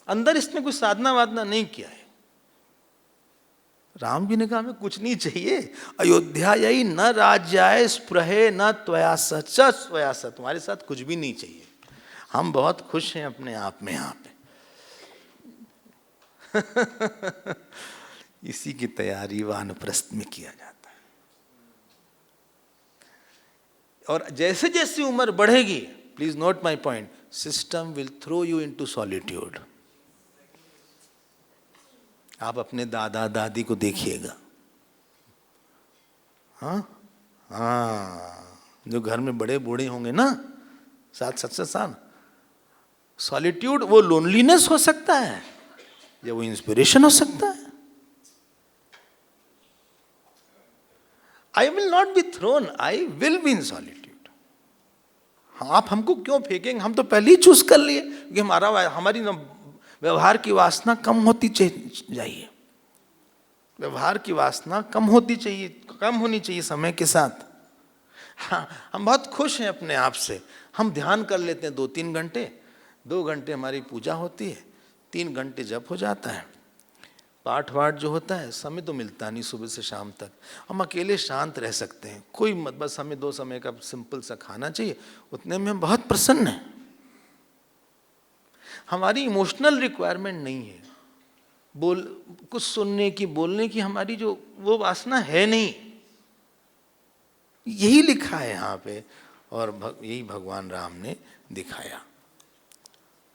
अंदर इसने कोई साधना वादना नहीं किया है। राम जी ने कहा हमें कुछ नहीं चाहिए, अयोध्या यही न राज्याय स्पृहे न त्वया सच स्वया स, तुम्हारे साथ कुछ भी नहीं चाहिए, हम बहुत खुश हैं अपने आप में यहाँ पे। इसी की तैयारी वानप्रस्थ में किया जाता है। और जैसे जैसे उम्र बढ़ेगी, please note my point, system will throw you into solitude. आप अपने दादा दादी को देखिएगा, हाँ जो घर में बड़े बूढ़े होंगे ना, 60-70 साल, सॉलिट्यूड वो लोनलीनेस हो सकता है या वो इंस्पिरेशन हो सकता है। I will not be thrown, I will be in solitude. आप हमको क्यों फेंकेंगे, हम तो पहले ही चूज कर लिए, क्योंकि हमारी व्यवहार की वासना कम होती जाइए। व्यवहार की वासना कम होनी चाहिए समय के साथ। हाँ, हम बहुत खुश हैं अपने आप से। हम ध्यान कर लेते हैं 2-3 घंटे, 2 घंटे हमारी पूजा होती है, 3 घंटे जप हो जाता है। पाठ वाठ जो होता है, समय तो मिलता नहीं सुबह से शाम तक। हम अकेले शांत रह सकते हैं, कोई मत, बस हमें 2 समय का सिंपल सा खाना चाहिए, उतने में हम बहुत प्रसन्न हैं। हमारी इमोशनल रिक्वायरमेंट नहीं है, कुछ सुनने की, बोलने की हमारी जो वो वासना है नहीं। यही लिखा है यहाँ पे, और यही भगवान राम ने दिखाया।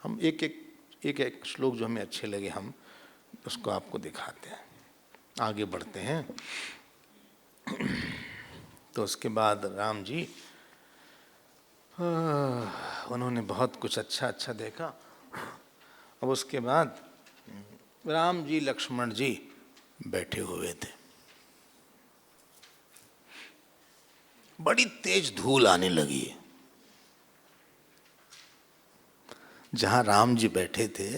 हम एक श्लोक जो हमें अच्छे लगे, हम उसको आपको दिखाते हैं, आगे बढ़ते हैं। तो उसके बाद राम जी उन्होंने बहुत कुछ अच्छा देखा। अब उसके बाद राम जी लक्ष्मण जी बैठे हुए थे, बड़ी तेज धूल आने लगी। जहां राम जी बैठे थे,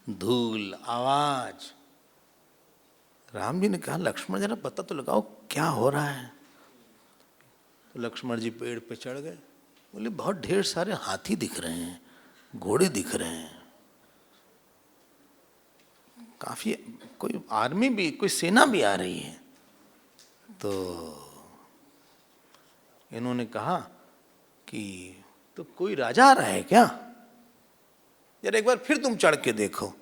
धूल, आवाज। राम जी ने कहा लक्ष्मण जरा पता तो लगाओ क्या हो रहा है। तो लक्ष्मण जी पेड़ पे चढ़ गए, बोले बहुत ढेर सारे हाथी दिख रहे हैं, घोड़े दिख रहे हैं, काफी कोई आर्मी भी, कोई सेना भी आ रही है। तो इन्होंने कहा कि तो कोई राजा आ रहा है क्या, जरा एक बार फिर तुम चढ़ के देखो।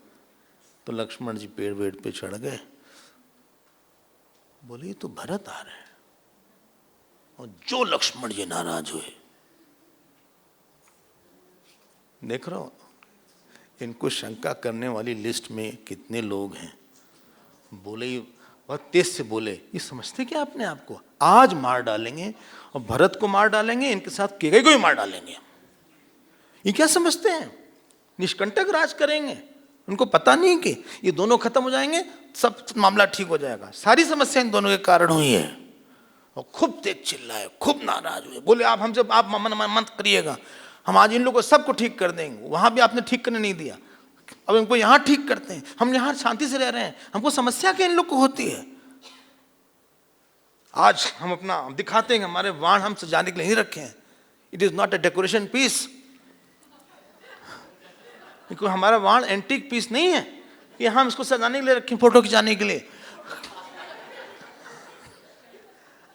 तो लक्ष्मण जी पेड़ पे चढ़ गए, बोले ये तो भरत आ रहे हैं। और जो लक्ष्मण जी नाराज हुए, देख रहा हो इनको शंका करने वाली लिस्ट में कितने लोग हैं। बोले बहुत तेज से बोले, ये समझते क्या अपने आप को, आज मार डालेंगे और भरत को मार डालेंगे, इनके साथ केकई को ही मार डालेंगे। ये क्या समझते हैं निष्कंटक राज करेंगे, उनको पता नहीं कि ये दोनों खत्म हो जाएंगे, सब मामला ठीक हो जाएगा। सारी समस्या इन दोनों के कारण हुई है। और खूब तेज चिल्लाए, खूब नाराज हुए, बोले आप हमसे आप मत करिएगा, हम आज इन लोगों को सबको ठीक कर देंगे। वहां भी आपने ठीक करने नहीं दिया, अब इनको यहां ठीक करते हैं, हम यहां शांति से रह रहे हैं, हमको समस्या क्या इन लोग को होती है। आज हम अपना दिखाते हैं, हमारे वाण हम सजाने के लिए नहीं रखे हैं, it is not a decoration piece. क्योंकि हमारा वाण एंटीक पीस नहीं है कि हम इसको सजाने के लिए रखें, फोटो खिंचाने के लिए।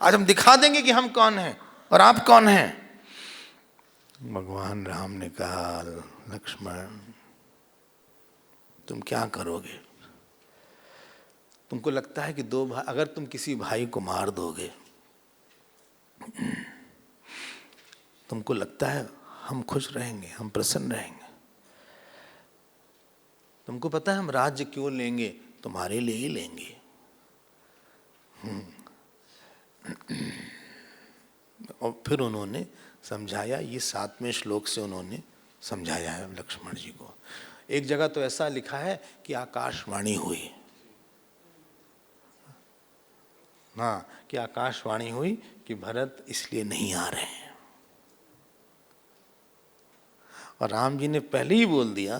आज हम दिखा देंगे कि हम कौन हैं और आप कौन हैं। भगवान राम ने कहा लक्ष्मण तुम क्या करोगे, तुमको लगता है कि अगर तुम किसी भाई को मार दोगे, तुमको लगता है हम खुश रहेंगे, हम प्रसन्न रहेंगे। तुमको पता है हम राज्य क्यों लेंगे, तुम्हारे लिए ही लेंगे। और फिर उन्होंने समझाया। ये 7वें श्लोक से उन्होंने समझाया है लक्ष्मण जी को। एक जगह तो ऐसा लिखा है कि आकाशवाणी हुई, हाँ, कि आकाशवाणी हुई कि भरत इसलिए नहीं आ रहे हैं। और राम जी ने पहले ही बोल दिया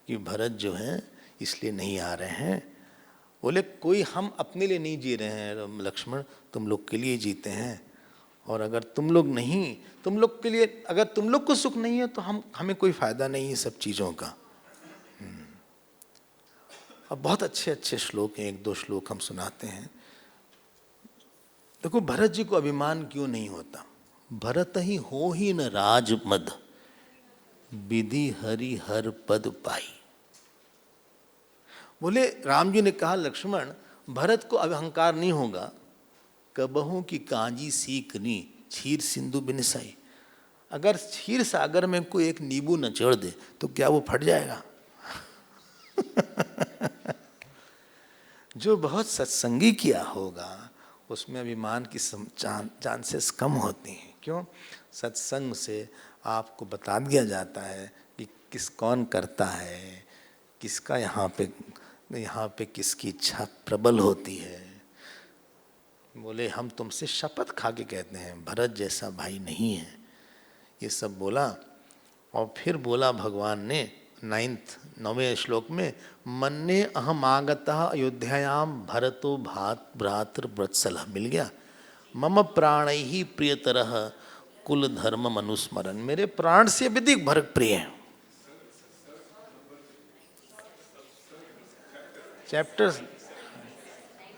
कि भरत जो है इसलिए नहीं आ रहे हैं। बोले कोई हम अपने लिए नहीं जी रहे हैं लक्ष्मण, तुम लोग के लिए जीते हैं। और अगर तुम लोग नहीं, तुम लोग के लिए, अगर तुम लोग को सुख नहीं है तो हमें कोई फायदा नहीं है सब चीज़ों का। अब बहुत अच्छे अच्छे श्लोक हैं, 1-2 श्लोक हम सुनाते हैं। देखो भरत जी को अभिमान क्यों नहीं होता। भरत ही हो ही न राजमद, विधि हरि हर पद पाई। बोले राम जी ने कहा लक्ष्मण भरत को अहंकार नहीं होगा। कबहू की कांजी सीखनी क्षीर सिंधु बिनसाई। अगर क्षीर सागर में कोई एक नींबू नचोड़ दे तो क्या वो फट जाएगा? जो बहुत सत्संगी किया होगा उसमें अभिमान की चांसेस कम होती हैं। क्यों? सत्संग से आपको बता दिया जाता है कि कौन करता है, किसका यहाँ पे किसकी इच्छा प्रबल होती है। बोले हम तुमसे शपथ खा के कहते हैं भरत जैसा भाई नहीं है। ये सब बोला और फिर बोला भगवान ने 9वें श्लोक में, मन्ने अहम आगतः अयोध्यायाम भरतो भ्रातृ वत्सलः। मिल गया। मम प्राणैहि प्रियतरः कुल धर्म अनुस्मरण। मेरे प्राण से अधिक भरत प्रिय है। चैप्टर,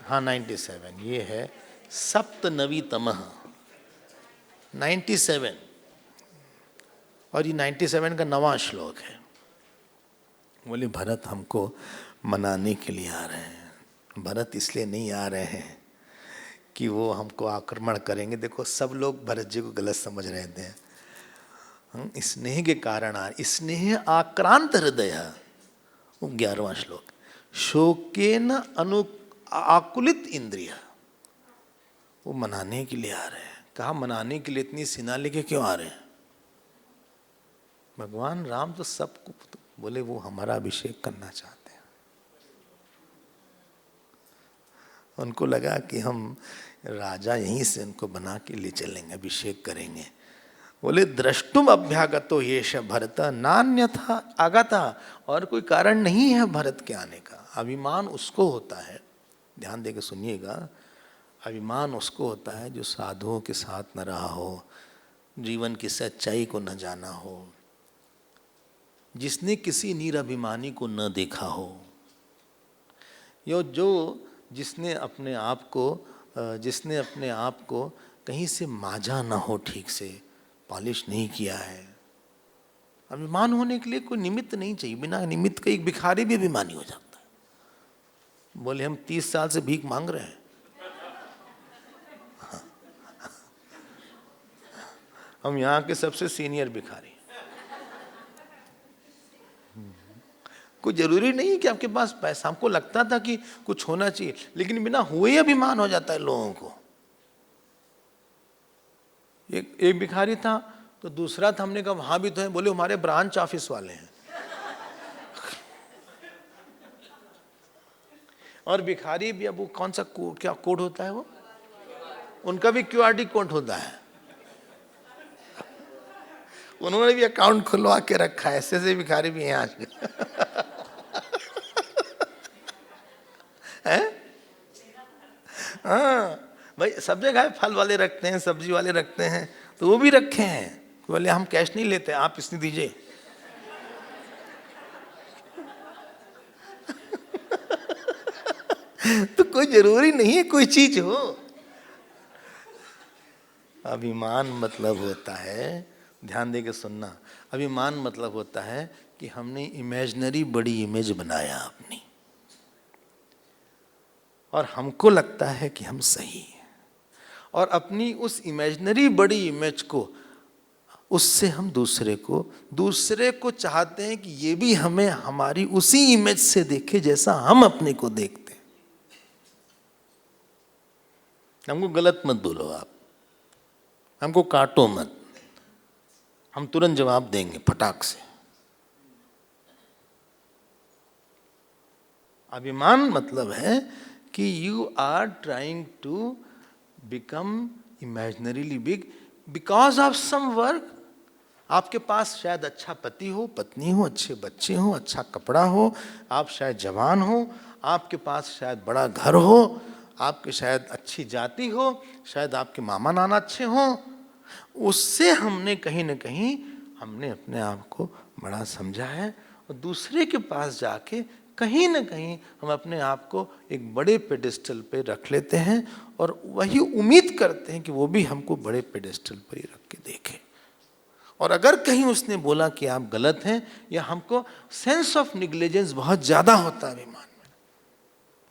हाँ 97, ये है सप्तनवीतमः 97, और ये 97 का 9वां श्लोक है। बोले भरत हमको मनाने के लिए आ रहे हैं। भरत इसलिए नहीं आ रहे हैं कि वो हमको आक्रमण करेंगे। देखो सब लोग भरत जी को गलत समझ रहे थे। स्नेह के कारण स्नेह आक्रांत हृदय, 11वां श्लोक, शोकेन अनु आकुलित इंद्रिय। वो मनाने के लिए आ रहे हैं। कहा मनाने के लिए इतनी सीना लेके क्यों आ रहे हैं? भगवान राम तो सबको, बोले वो हमारा अभिषेक करना चाहते हैं। उनको लगा कि हम राजा यहीं से उनको बना के ले चलेंगे, अभिषेक करेंगे। बोले द्रष्टुम अभ्यागतो येष भरत नान्यथा आगता। और कोई कारण नहीं है भरत के आने का। अभिमान उसको होता है, ध्यान देकर सुनिएगा, अभिमान उसको होता है जो साधुओं के साथ न रहा हो, जीवन की सच्चाई को न जाना हो, जिसने किसी निरभिमानी को न देखा हो, जिसने अपने आप को कहीं से मांझा ना हो, ठीक से पॉलिश नहीं किया है। अभिमान होने के लिए कोई निमित्त नहीं चाहिए। बिना निमित्त के एक भिखारी भी अभिमानी हो जाता है। बोले हम 30 साल से भीख मांग रहे हैं। हम यहाँ के सबसे सीनियर भिखारी। कोई जरूरी नहीं है कि आपके पास पैसा। हमको लगता था कि कुछ होना चाहिए, लेकिन बिना हुए अभिमान हो जाता है लोगों को। एक भिखारी था तो दूसरा था, हमने कहा वहां भी तो है। बोले हमारे ब्रांच ऑफिस वाले हैं। और भिखारी भी अब वो कौन सा क्या कोड होता है, वो उनका भी QRD कोड होता है। उन्होंने भी अकाउंट खुलवा के रखा है। ऐसे भिखारी भी हैं आज। हाँ भाई, सब जगह फल वाले रखते हैं, सब्जी वाले रखते हैं, तो वो भी रखे हैं। बोले हम कैश नहीं लेते, आप इसने दीजिए। तो कोई जरूरी नहीं है कोई चीज हो। अभिमान मतलब होता है, ध्यान दे के सुनना, अभिमान मतलब होता है कि हमने इमेजिनरी बड़ी इमेज बनाया अपनी, और हमको लगता है कि हम सही हैं, और अपनी उस इमेजिनरी बड़ी इमेज को, उससे हम दूसरे को चाहते हैं कि ये भी हमें हमारी उसी इमेज से देखे जैसा हम अपने को देखते हैं। हमको गलत मत बोलो आप, हमको काटो मत, हम तुरंत जवाब देंगे फटाक से। अभिमान मतलब है कि you are trying to become imaginarily big because of some work. आपके पास शायद अच्छा पति हो, पत्नी हो, अच्छे बच्चे हो, अच्छा कपड़ा हो, आप शायद जवान हो, आपके पास शायद बड़ा घर हो, आपके शायद अच्छी जाति हो, शायद आपके मामा नाना अच्छे हों। उससे हमने कहीं ना कहीं हमने अपने आप को बड़ा समझा है, और दूसरे के पास जाके कहीं ना कहीं हम अपने आप को एक बड़े पेडेस्टल पे रख लेते हैं, और वही उम्मीद करते हैं कि वो भी हमको बड़े पेडेस्टल पर ही रख के देखे। और अगर कहीं उसने बोला कि आप गलत हैं, या हमको सेंस ऑफ निग्लिजेंस बहुत ज्यादा होता है अभिमान में,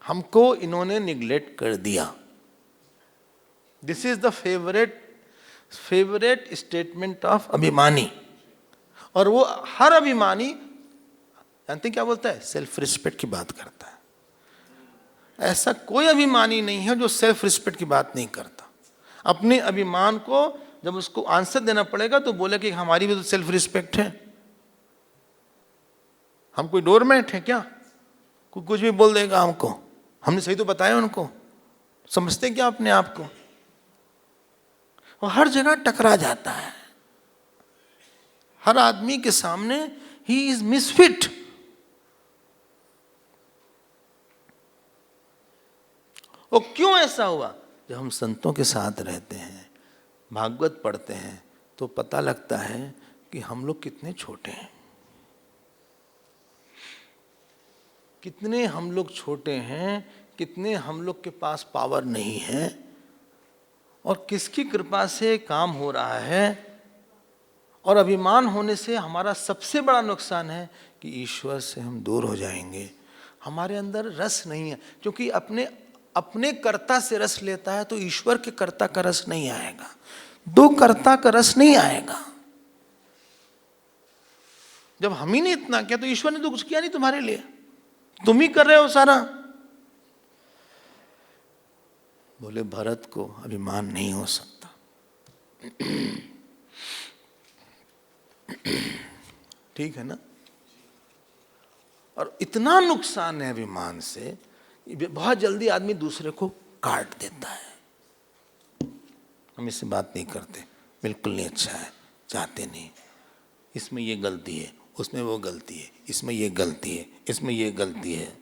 हमको इन्होंने निग्लेक्ट कर दिया। This is the favourite statement of अभिमानी। और वो हर अभिमानी जानते क्या बोलता है? सेल्फ रिस्पेक्ट की बात करता है। ऐसा कोई अभिमानी नहीं है जो सेल्फ रिस्पेक्ट की बात नहीं करता। अपने अभिमान को जब उसको आंसर देना पड़ेगा तो बोले कि हमारी भी तो सेल्फ रिस्पेक्ट है। हम कोई डोरमैट है क्या? कोई कुछ भी बोल देगा हमको? हमने सही तो बताया उनको। समझते क्या अपने आप को? वो हर जगह टकरा जाता है। हर आदमी के सामने ही इज मिसफिट। वो क्यों ऐसा हुआ? जब हम संतों के साथ रहते हैं, भागवत पढ़ते हैं, तो पता लगता है कि हम लोग कितने छोटे हैं, कितने हम लोग छोटे हैं, कितने हम लोग के पास पावर नहीं है, और किसकी कृपा से काम हो रहा है। और अभिमान होने से हमारा सबसे बड़ा नुकसान है कि ईश्वर से हम दूर हो जाएंगे। हमारे अंदर रस नहीं है, क्योंकि अपने कर्ता से रस लेता है तो ईश्वर के कर्ता का रस नहीं आएगा, दो कर्ता का रस नहीं आएगा। जब हम ही ने इतना किया तो ईश्वर ने तो कुछ किया नहीं तुम्हारे लिए, तुम ही कर रहे हो सारा। बोले भरत को अभिमान नहीं हो सकता। ठीक है ना? और इतना नुकसान है अभिमान से, बहुत जल्दी आदमी दूसरे को काट देता है। हम इससे बात नहीं करते, बिल्कुल नहीं अच्छा है, चाहते नहीं, इसमें ये गलती है, उसमें वो गलती है, इसमें ये गलती है, इसमें ये गलती है।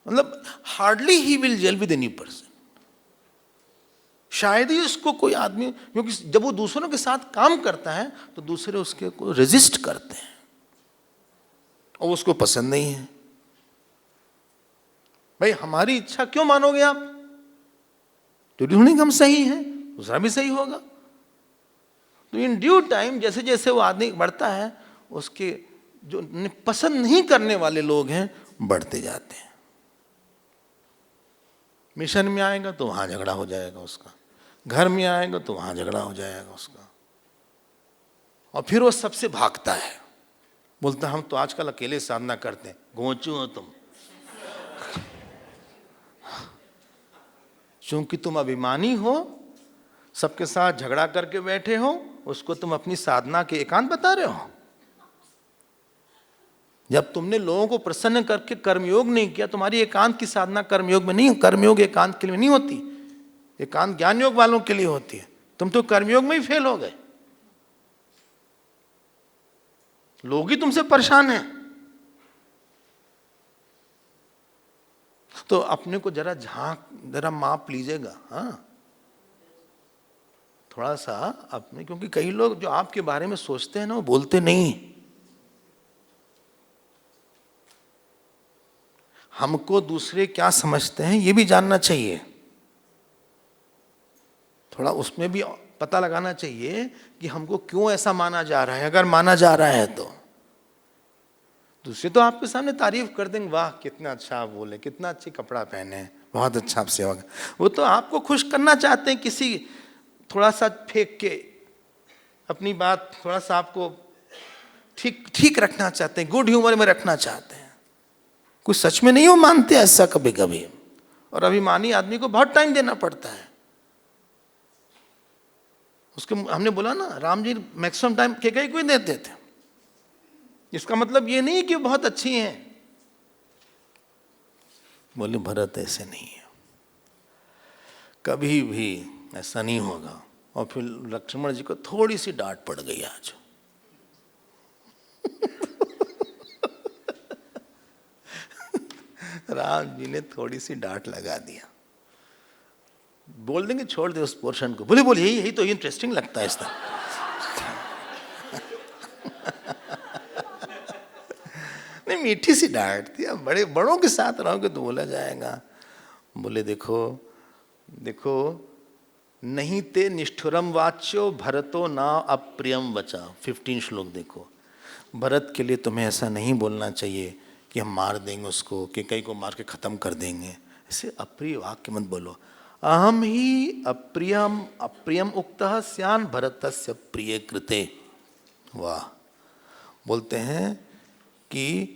मतलब हार्डली ही will gel with any person. शायद ही उसको कोई आदमी, क्योंकि जब वो दूसरों के साथ काम करता है तो दूसरे उसके को रेजिस्ट करते हैं और उसको पसंद नहीं है। भाई हमारी इच्छा क्यों मानोगे आप? तो ढूंढेंगे हम सही है, दूसरा भी सही होगा। तो इन ड्यू टाइम जैसे जैसे वो आदमी बढ़ता है, उसके जो पसंद नहीं करने वाले लोग हैं बढ़ते जाते हैं। मिशन में आएगा तो वहां झगड़ा हो जाएगा उसका, घर में आएगा तो वहां झगड़ा हो जाएगा उसका, और फिर वो सबसे भागता है, बोलता हम तो आजकल अकेले साधना करते हैं। गोचू हो तुम, क्योंकि तुम अभिमानी हो, सबके साथ झगड़ा करके बैठे हो, उसको तुम अपनी साधना के एकांत बता रहे हो। जब तुमने लोगों को प्रसन्न करके कर्मयोग नहीं किया, तुम्हारी एकांत की साधना कर्मयोग में नहीं, कर्मयोग एकांत के लिए नहीं होती, एकांत ज्ञान योग वालों के लिए होती है। तुम तो कर्मयोग में ही फेल हो गए, लोग ही तुमसे परेशान हैं। तो अपने को जरा माप लीजिएगा, हाँ थोड़ा सा अपने, क्योंकि कई लोग जो आपके बारे में सोचते हैं ना, वो बोलते नहीं। हमको दूसरे क्या समझते हैं ये भी जानना चाहिए, थोड़ा उसमें भी पता लगाना चाहिए कि हमको क्यों ऐसा माना जा रहा है। अगर माना जा रहा है तो दूसरे तो आपके सामने तारीफ कर देंगे, वाह कितना अच्छा आप बोले, कितना अच्छी कपड़ा पहने, बहुत अच्छा आप सेवा। वो तो आपको खुश करना चाहते हैं, किसी थोड़ा सा फेंक के अपनी बात थोड़ा सा आपको ठीक रखना चाहते हैं, गुड ह्यूमर में रखना चाहते हैं। कुछ सच में नहीं वो मानते ऐसा कभी कभी, और अभिमानी आदमी को बहुत टाइम देना पड़ता है। उसके हमने बोला ना, राम जी मैक्सिमम टाइम कैकेयी को ही देते थे। इसका मतलब ये नहीं कि बहुत अच्छी हैं। बोले भरत ऐसे नहीं है, कभी भी ऐसा नहीं होगा। और फिर लक्ष्मण जी को थोड़ी सी डांट पड़ गई आज। राम जी ने थोड़ी सी डांट लगा दिया। बोल देंगे छोड़ दे उस पोर्शन को, बोले बोले यही तो इंटरेस्टिंग लगता है इसका। नहीं, मीठी सी डांट थी। अब बड़े बड़ों के साथ रहोगे तो बोला जाएगा। बोले देखो देखो, नहीं ते निष्ठुरम वाच्यो भरतो ना अप्रियम वचा। 15 श्लोक देखो। भरत के लिए तुम्हें ऐसा नहीं बोलना चाहिए कि हम मार देंगे उसको, कि कई को मार के खत्म कर देंगे। ऐसे अप्रिय वाक्य मत बोलो। अहम ही अप्रियम अप्रियम उक्तः स्यान भरतस्य प्रिय कृते। वाह। बोलते हैं कि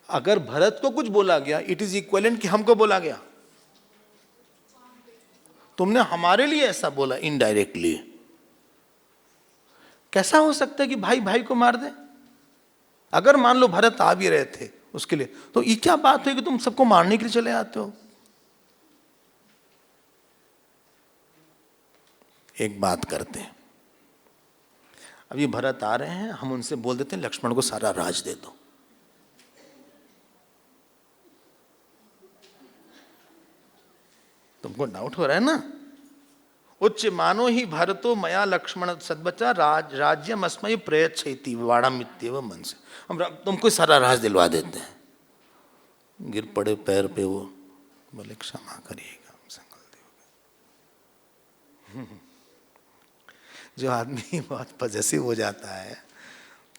अगर भरत को कुछ बोला गया, इट इज इक्वलेंट कि हमको बोला गया। तुमने हमारे लिए ऐसा बोला इनडायरेक्टली। कैसा हो सकता है कि भाई भाई को मार दे? अगर मान लो भरत आ भी रहे थे उसके लिए, तो ये क्या बात है कि तुम सबको मारने के लिए चले आते हो? एक बात करते हैं, अभी भरत आ रहे हैं, हम उनसे बोल देते हैं लक्ष्मण को सारा राज दे दो। तुमको डाउट हो रहा है ना? उच्च मानो ही भरतो मया लक्ष्मण सद्बचा राज्यम अस्मय प्रयच्छति वाड़ामित्येव मन से। हम तुमको सारा राज दिलवा देते हैं। गिर पड़े पैर पे वो, बोले क्षमा करिएगा, हमसे गलती हो गई। जो आदमी बहुत पॉजेसिव हो जाता है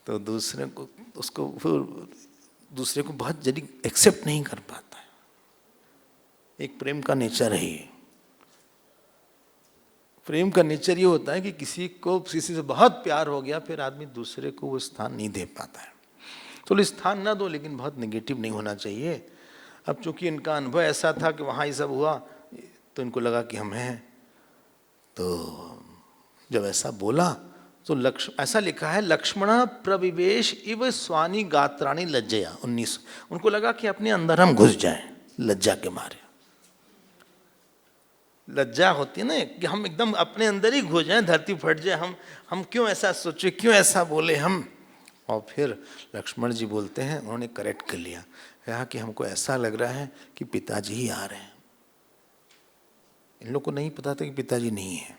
तो दूसरे को उसको फिर दूसरे को बहुत जल्दी एक्सेप्ट नहीं कर पाता है। एक प्रेम का नेचर है ये। प्रेम का नेचर ये होता है कि किसी से बहुत प्यार हो गया, फिर आदमी दूसरे को वो स्थान नहीं दे पाता है। तो स्थान ना दो, लेकिन बहुत नेगेटिव नहीं होना चाहिए। अब चूंकि इनका अनुभव ऐसा था कि वहाँ ये सब हुआ, तो इनको लगा कि हम हैं। तो जब ऐसा बोला तो ऐसा लिखा है, लक्ष्मण प्रविवेश इव स्वानी गात्राणी लज्जया। 19। उनको लगा कि अपने अंदर हम घुस जाएं लज्जा के मारे। लज्जा होती है ना कि हम एकदम अपने अंदर ही घुस जाएं, धरती फट जाए, हम क्यों ऐसा सोचे, क्यों ऐसा बोले हम। और फिर लक्ष्मण जी बोलते हैं, उन्होंने करेक्ट कर लिया, कहा कि हमको ऐसा लग रहा है कि पिताजी ही आ रहे हैं। इन लोग को नहीं पता था कि पिताजी नहीं है।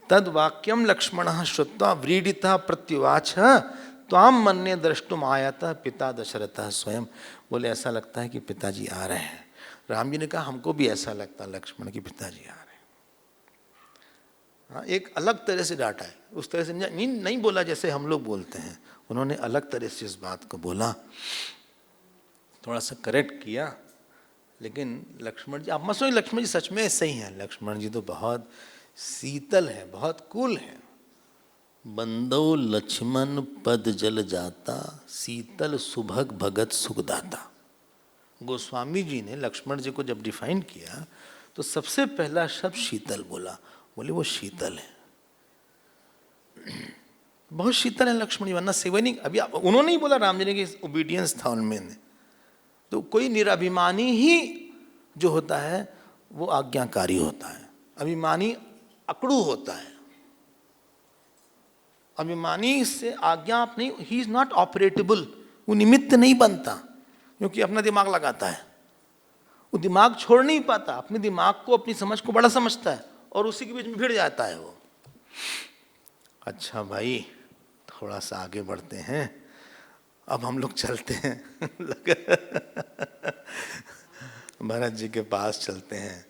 तद वाक्यम लक्ष्मण श्रुत्वा व्रीडिता प्रत्युवाच त्वाम मन्ये द्रष्टुम आयाता पिता दशरथ स्वयं। बोले ऐसा लगता है कि पिताजी आ रहे हैं। राम जी ने कहा हमको भी ऐसा लगता है लक्ष्मण की पिताजी आ रहे हैं। हाँ, एक अलग तरह से डांटा है, उस तरह से नहीं बोला जैसे हम लोग बोलते हैं। उन्होंने अलग तरह से इस बात को बोला, थोड़ा सा करेक्ट किया। लेकिन लक्ष्मण जी, आप मत सोचिए लक्ष्मण जी सच में सही हैं। लक्ष्मण जी तो बहुत शीतल है, बहुत कूल है। बंदो लक्ष्मण पद जल जाता, शीतल सुभग भगत सुखदाता। गोस्वामी जी ने लक्ष्मण जी को जब डिफाइन किया तो सबसे पहला शब्द शीतल बोला। बोले वो शीतल है, बहुत शीतल है लक्ष्मण जी, वरना सेवा नहीं। अभी उन्होंने ही बोला, राम जी ने, कि ओबीडियंस था उनमें। तो कोई निराभिमानी ही जो होता है वो आज्ञाकारी होता है। अभिमानी अकड़ू होता है। अभिमानी से आज्ञा आप नहीं, ही इज नॉट ऑपरेटेबल, वो निमित्त नहीं बनता, क्योंकि अपना दिमाग लगाता है। वो दिमाग छोड़ नहीं पाता, अपने दिमाग को, अपनी समझ को बड़ा समझता है और उसी के बीच में भिड़ जाता है वो। अच्छा भाई, थोड़ा सा आगे बढ़ते हैं। अब हम लोग चलते हैं भरत जी के पास चलते हैं।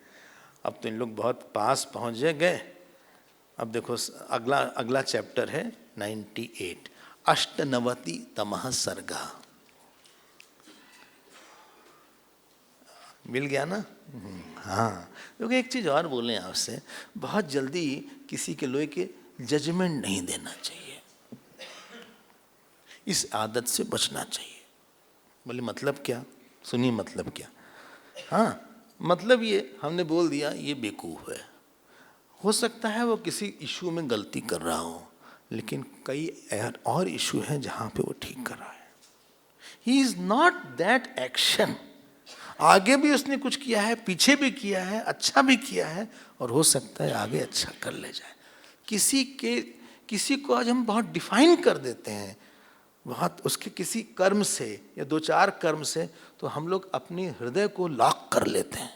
अब तो इन लोग बहुत पास पहुंच गए। अब देखो अगला चैप्टर है 98, 98 तमः सर्गा। मिल गया ना? हाँ, क्योंकि एक चीज़ और बोलें आपसे, बहुत जल्दी किसी के लोहे के जजमेंट नहीं देना चाहिए। इस आदत से बचना चाहिए। बोले मतलब क्या? सुनिए मतलब क्या। हाँ, मतलब ये हमने बोल दिया ये बेवकूफ़ है, हो सकता है वो किसी इशू में गलती कर रहा हो, लेकिन कई और इशू हैं जहां पे वो ठीक कर रहा है। He is not that action. आगे भी उसने कुछ किया है, पीछे भी किया है, अच्छा भी किया है, और हो सकता है आगे अच्छा कर ले जाए। किसी को आज हम बहुत डिफाइन कर देते हैं, बहुत उसके किसी कर्म से या 2-4 कर्म से, तो हम लोग अपने हृदय को लॉक कर लेते हैं।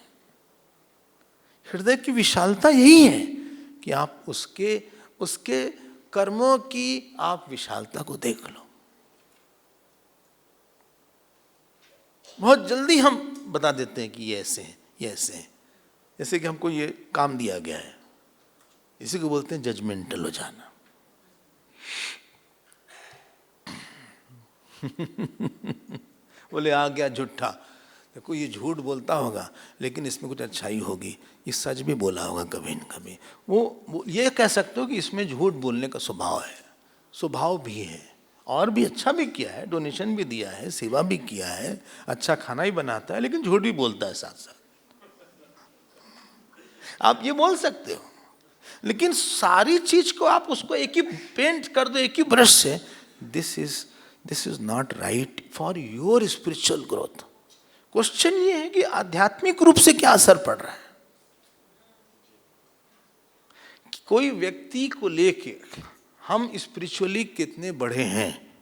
हृदय की विशालता यही है कि आप उसके कर्मों की आप विशालता को देख लो। बहुत जल्दी हम बता देते हैं कि ये ऐसे है, ये ऐसे है। जैसे कि हमको ये काम दिया गया है, इसी को बोलते हैं जजमेंटल हो जाना। बोले आ गया झूठा, देखो ये झूठ बोलता होगा लेकिन इसमें कुछ अच्छाई होगी, ये सच भी बोला होगा कभी न कभी। वो ये कह सकते हो कि इसमें झूठ बोलने का स्वभाव है, स्वभाव भी है, और भी अच्छा भी किया है, डोनेशन भी दिया है, सेवा भी किया है, अच्छा खाना ही बनाता है, लेकिन झूठ भी बोलता है साथ साथ। आप ये बोल सकते हो, लेकिन सारी चीज को आप उसको एक ही पेंट कर दो, एक ही ब्रश से, this is not right for your spiritual growth. Question ये है कि आध्यात्मिक रूप से क्या असर पड़ रहा है। कि कोई व्यक्ति को लेके हम स्पिरिचुअली कितने बढ़े हैं,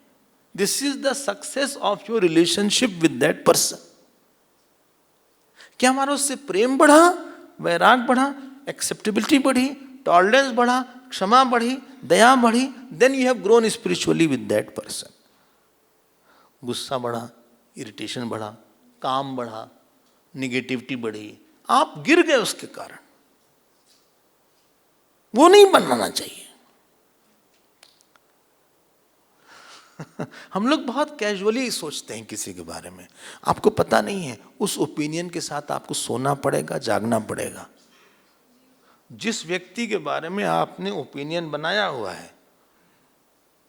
this is the success of your relationship with that person. क्या हमारा उससे प्रेम बढ़ा, वैराग बढ़ा, एक्सेप्टेबिलिटी बढ़ी, टॉलरेंस बढ़ा, क्षमा बढ़ी, दया बढ़ी, then you have grown spiritually with that person. गुस्सा बढ़ा, इरिटेशन बढ़ा, काम बढ़ा, निगेटिविटी बढ़ी, आप गिर गए उसके कारण। वो नहीं बनाना चाहिए। हम लोग बहुत कैजुअली सोचते हैं किसी के बारे में, आपको पता नहीं है उस ओपिनियन के साथ आपको सोना पड़ेगा, जागना पड़ेगा। जिस व्यक्ति के बारे में आपने ओपिनियन बनाया हुआ है,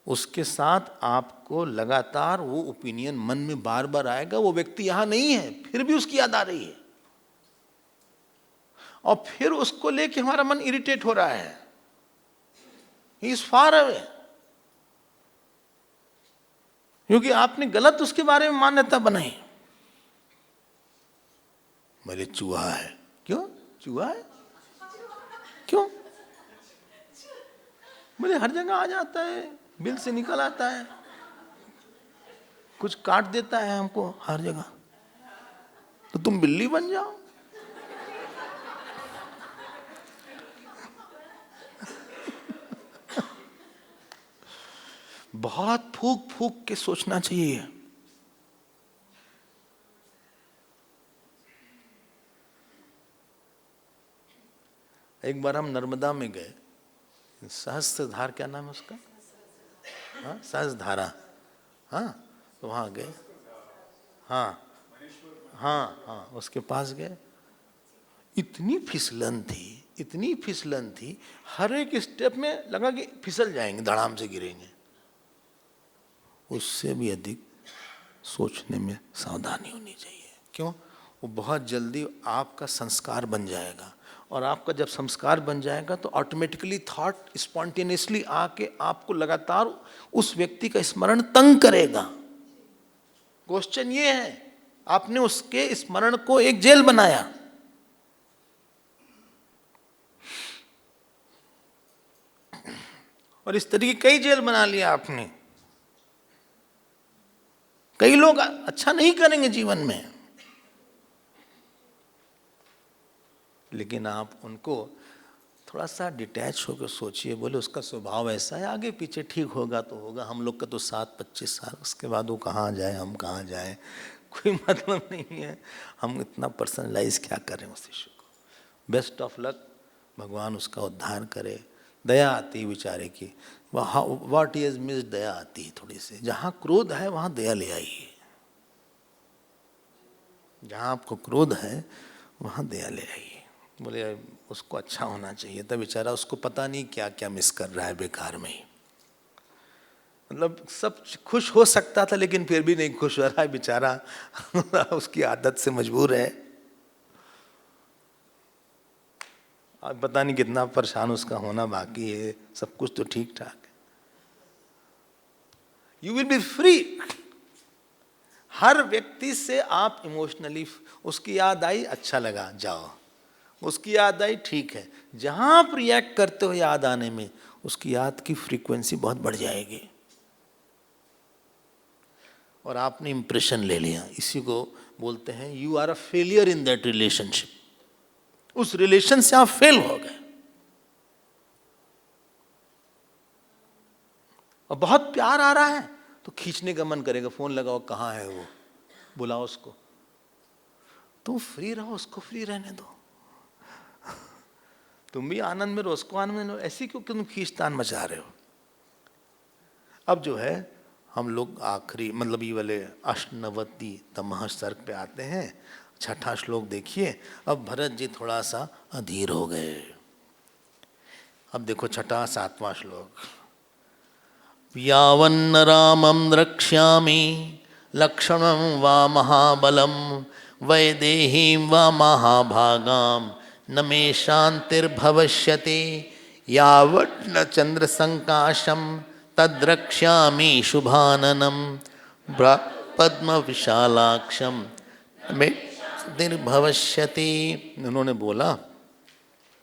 उसके साथ आपको लगातार वो ओपिनियन मन में बार बार आएगा। वो व्यक्ति यहां नहीं है, फिर भी उसकी याद आ रही है, और फिर उसको लेके हमारा मन इरिटेट हो रहा है। ही इज फार अवे, क्योंकि आपने गलत उसके बारे में मान्यता बनाई। मेरे चूहा है, क्यों चूहा है, क्यों? मुझे हर जगह आ जाता है, बिल से निकल आता है, कुछ काट देता है हमको हर जगह, तो तुम बिल्ली बन जाओ। बहुत फूक फूक के सोचना चाहिए। एक बार हम नर्मदा में गए, सहस्त्रधार, क्या नाम है उसका, हाँ सहस्त्रधारा, हाँ तो वहाँ गए, हाँ हाँ हाँ उसके पास गए। इतनी फिसलन थी, इतनी फिसलन थी, हर एक स्टेप में लगा कि फिसल जाएंगे, धड़ाम से गिरेंगे। उससे भी अधिक सोचने में सावधानी होनी चाहिए। क्यों? वो बहुत जल्दी आपका संस्कार बन जाएगा, और आपका जब संस्कार बन जाएगा तो ऑटोमेटिकली थॉट स्पॉन्टेनियसली आके आपको लगातार उस व्यक्ति का स्मरण तंग करेगा। क्वेश्चन ये है, आपने उसके स्मरण को एक जेल बनाया। और इस तरीके कई जेल बना लिया आपने। कई लोग अच्छा नहीं करेंगे जीवन में, लेकिन आप उनको थोड़ा सा डिटैच होकर सोचिए, बोले उसका स्वभाव ऐसा है, आगे पीछे ठीक होगा तो होगा, हम लोग का तो 7-25 साल, उसके बाद वो कहाँ जाए, हम कहाँ जाए, कोई मतलब नहीं है। हम इतना पर्सनलाइज क्या करें उस इशू को। बेस्ट ऑफ लक, भगवान उसका उद्धार करे। दया आती है बेचारे की, व्हाट इज मिस, दया आती है थोड़ी सी। जहाँ क्रोध है वहाँ दया ले आइए, जहाँ आपको क्रोध है वहाँ दया ले आइए। बोले उसको अच्छा होना चाहिए था, बेचारा उसको पता नहीं क्या क्या मिस कर रहा है बेकार में ही। मतलब सब खुश हो सकता था लेकिन फिर भी नहीं खुश हो रहा है बेचारा। उसकी आदत से मजबूर है। अब पता नहीं कितना परेशान उसका होना बाकी है, सब कुछ तो ठीक ठाक है। You will be free. हर व्यक्ति से आप इमोशनली, उसकी याद आई अच्छा लगा जाओ, उसकी याद आई ठीक है, जहां आप रिएक्ट करते हो याद आने में, उसकी याद की फ्रीक्वेंसी बहुत बढ़ जाएगी और आपने इंप्रेशन ले लिया। इसी को बोलते हैं you are a failure in that relationship. उस रिलेशन से आप फेल हो गए। और बहुत प्यार आ रहा है तो खींचने का मन करेगा, फोन लगाओ कहाँ है वो, बुलाओ उसको। तुम फ्री रहो, उसको फ्री रहने दो। तुम भी आनंद में रहो, उसको आनंद में रहो। ऐसी क्यों तुम खींचतान मचा रहे हो? अब जो है हम लोग आखिरी मतलब ये वाले अष्टनवति तमः सर्ग पे आते हैं। छठा श्लोक देखिए। अब भरत जी थोड़ा सा अधीर हो गए। अब देखो छठा सातवां श्लोक। यावन्न रामं द्रक्ष्यामि लक्ष्मणं वा महाबलं वैदेहीं वा महाभागां न मे शान्तिर्भविष्यति यावत् न चन्द्रसङ्काशं तद्रक्ष्यामि शुभाननं पद्म विशालाक्षं न मे शान्तिर्भविष्यति। उन्होंने बोला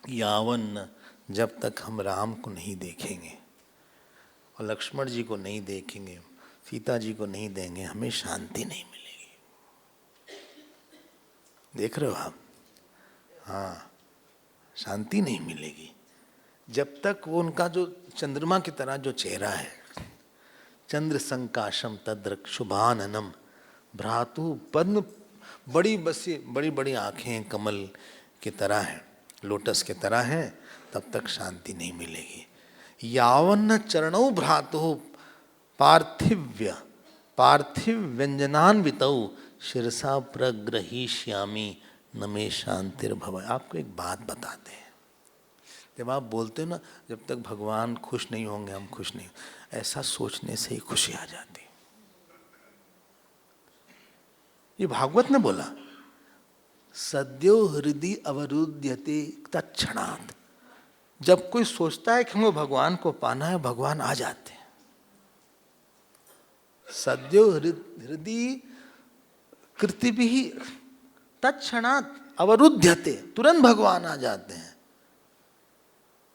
यावन्न, जब तक हम राम को नहीं देखेंगे और लक्ष्मण जी को नहीं देखेंगे, सीता जी को नहीं देंगे, हमें शांति नहीं मिलेगी। देख रहे हो आप? हाँ, शांति नहीं मिलेगी जब तक वो उनका जो चंद्रमा की तरह जो चेहरा है, चंद्र संकाशम तद्रक शुभाननम भ्रातु पद्म, बड़ी बसी बड़ी बड़ी आंखें कमल की तरह हैं, लोटस की तरह हैं, तब तक शांति नहीं मिलेगी। यावन्न चरणौ भ्रातु पार्थिव व्यंजनान्वितौ शिरसा प्रग्रहीष्यामि न मे शांतिर्भव। आपको एक बात बताते हैं, जब आप बोलते हो ना जब तक भगवान खुश नहीं होंगे हम खुश नहीं, ऐसा सोचने से ही खुशी आ जाती। ये भागवत ने बोला सद्यो हृदय अवरुध्यते तत्क्षणात्। जब कोई सोचता है कि हमें भगवान को पाना है, भगवान आ जाते हैं। सद्यो हृदय कृतिभिः तत्क्षणात् अवरुध्यते, तुरंत भगवान आ जाते हैं।